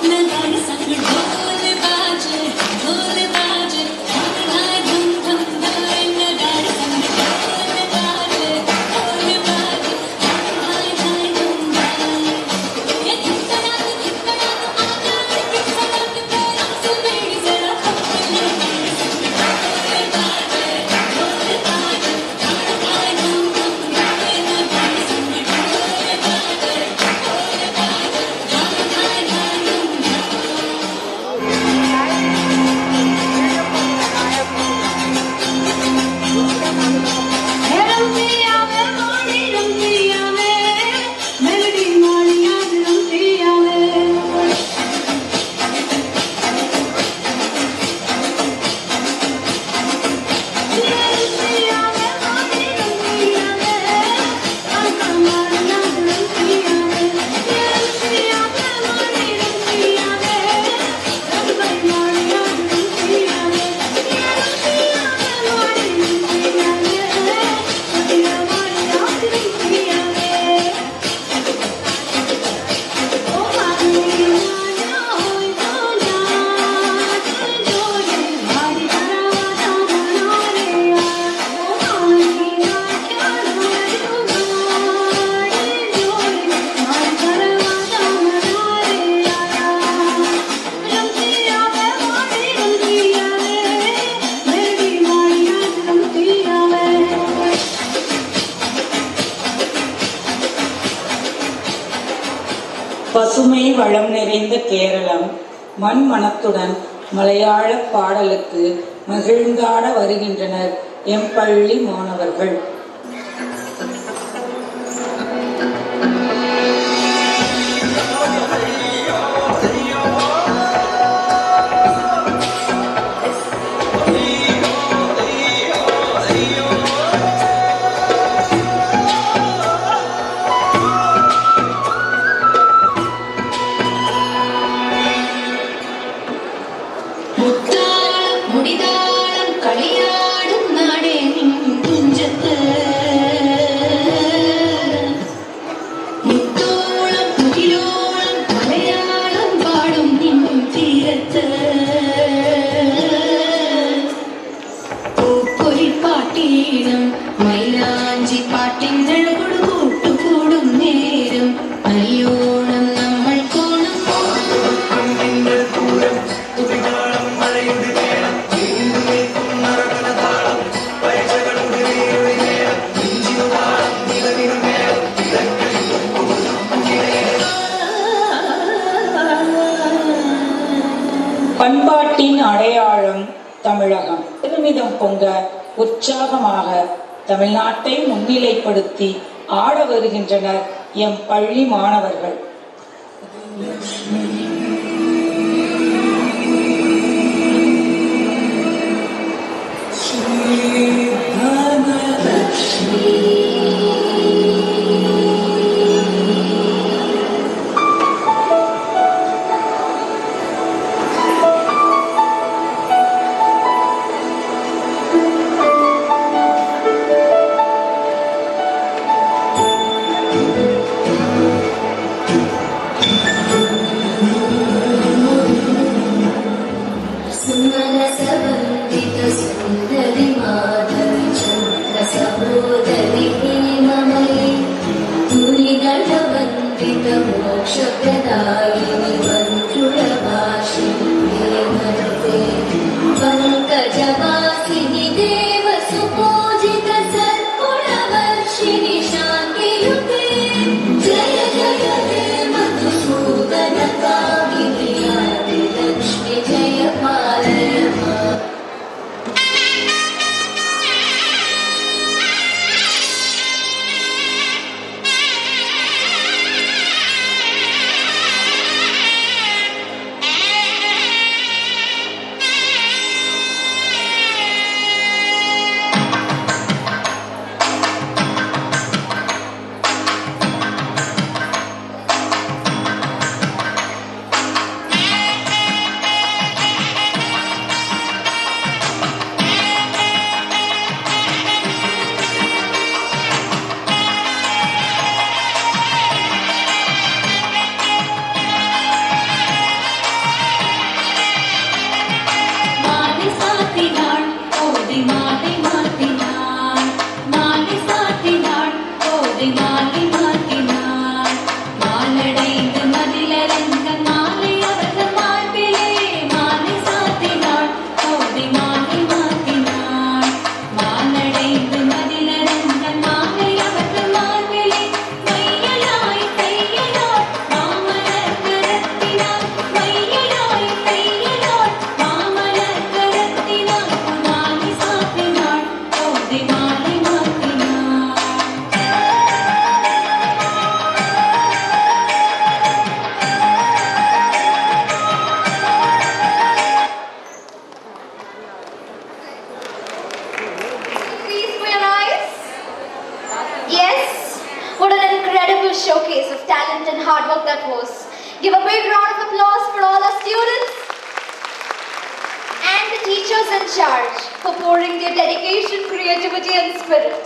मैं பசுமை வளம் நிறைந்த கேரளம் மண் மனத்துடன் மலையாள பாடலுக்கு மகிழ்ந்தாட வருகின்றனர் எம் பள்ளி மாணவர்கள். பண்பாட்டின் அடையாளம் தமிழகம். பெருமிதம் பொங்க உற்சாகமாக தமிழ்நாட்டை முன்னிலைப்படுத்தி ஆட வருகின்றனர் எம் பள்ளி மாணவர்கள். Showcase of talent and hard work that was. Give a big round of applause for all our students and the teachers in charge for pouring their dedication, creativity and spirit.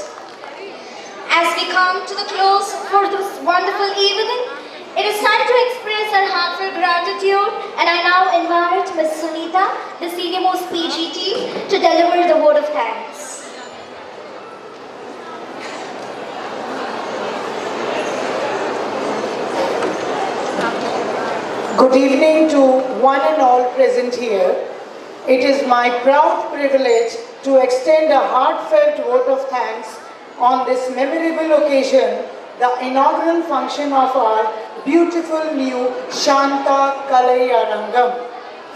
As we come to the close for this wonderful evening, it is time to express our heartfelt gratitude, and I now invite Ms. Sunita, the senior most PGT, to deliver the word of thanks. Good evening to one and all present here. It is my proud privilege to extend a heartfelt vote of thanks on this memorable occasion the inaugural function of our beautiful new Shanta kalaiarangam.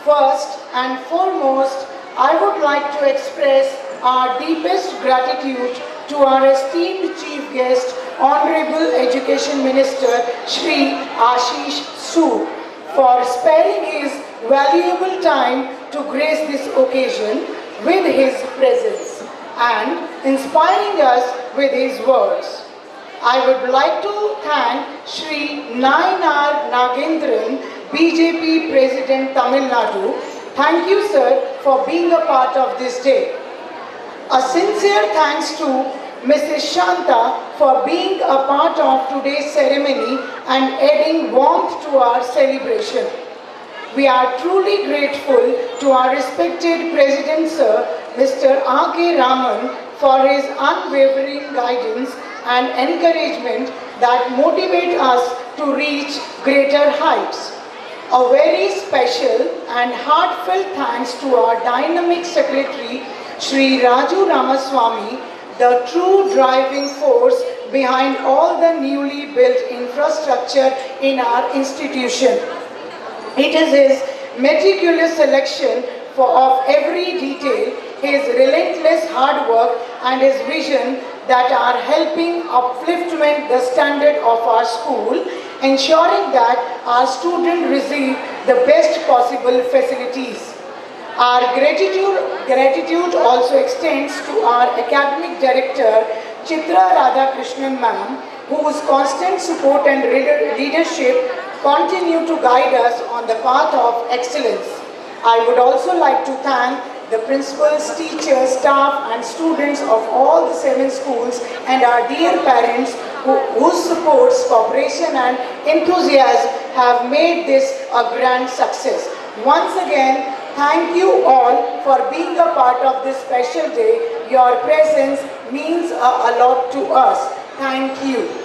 First and foremost, I would like to express our deepest gratitude to our esteemed chief guest, Honorable Education Minister Shri Ashish Sood, for sparing his valuable time to grace this occasion with his presence and inspiring us with his words. I would like to thank Shri Nayanar Nagendran, BJP President Tamil Nadu. Thank you, sir, for being a part of this day. A sincere thanks to Mrs. Shanta for being a part of today's ceremony and adding warmth to our celebration. We are truly grateful to our respected President Sir, Mr. R.K. Raman, for his unwavering guidance and encouragement that motivate us to reach greater heights. A very special and heartfelt thanks to our dynamic Secretary, Shri Raju Ramaswamy, the true driving force behind all the newly built infrastructure in our institution. It is his meticulous selection of every detail, his relentless hard work and his vision that are helping upliftment the standard of our school, ensuring that our students receive the best possible facilities. Our gratitude also extends to our academic director, Chitra Radhakrishnan ma'am, whose constant support and leadership continue to guide us on the path of excellence. I would also like to thank the principals, teachers, staff and students of all the 7 schools and our dear parents whose supports, cooperation and enthusiasm have made this a grand success. Once again, thank you all for being a part of this special day. Your presence means a lot to us. Thank you.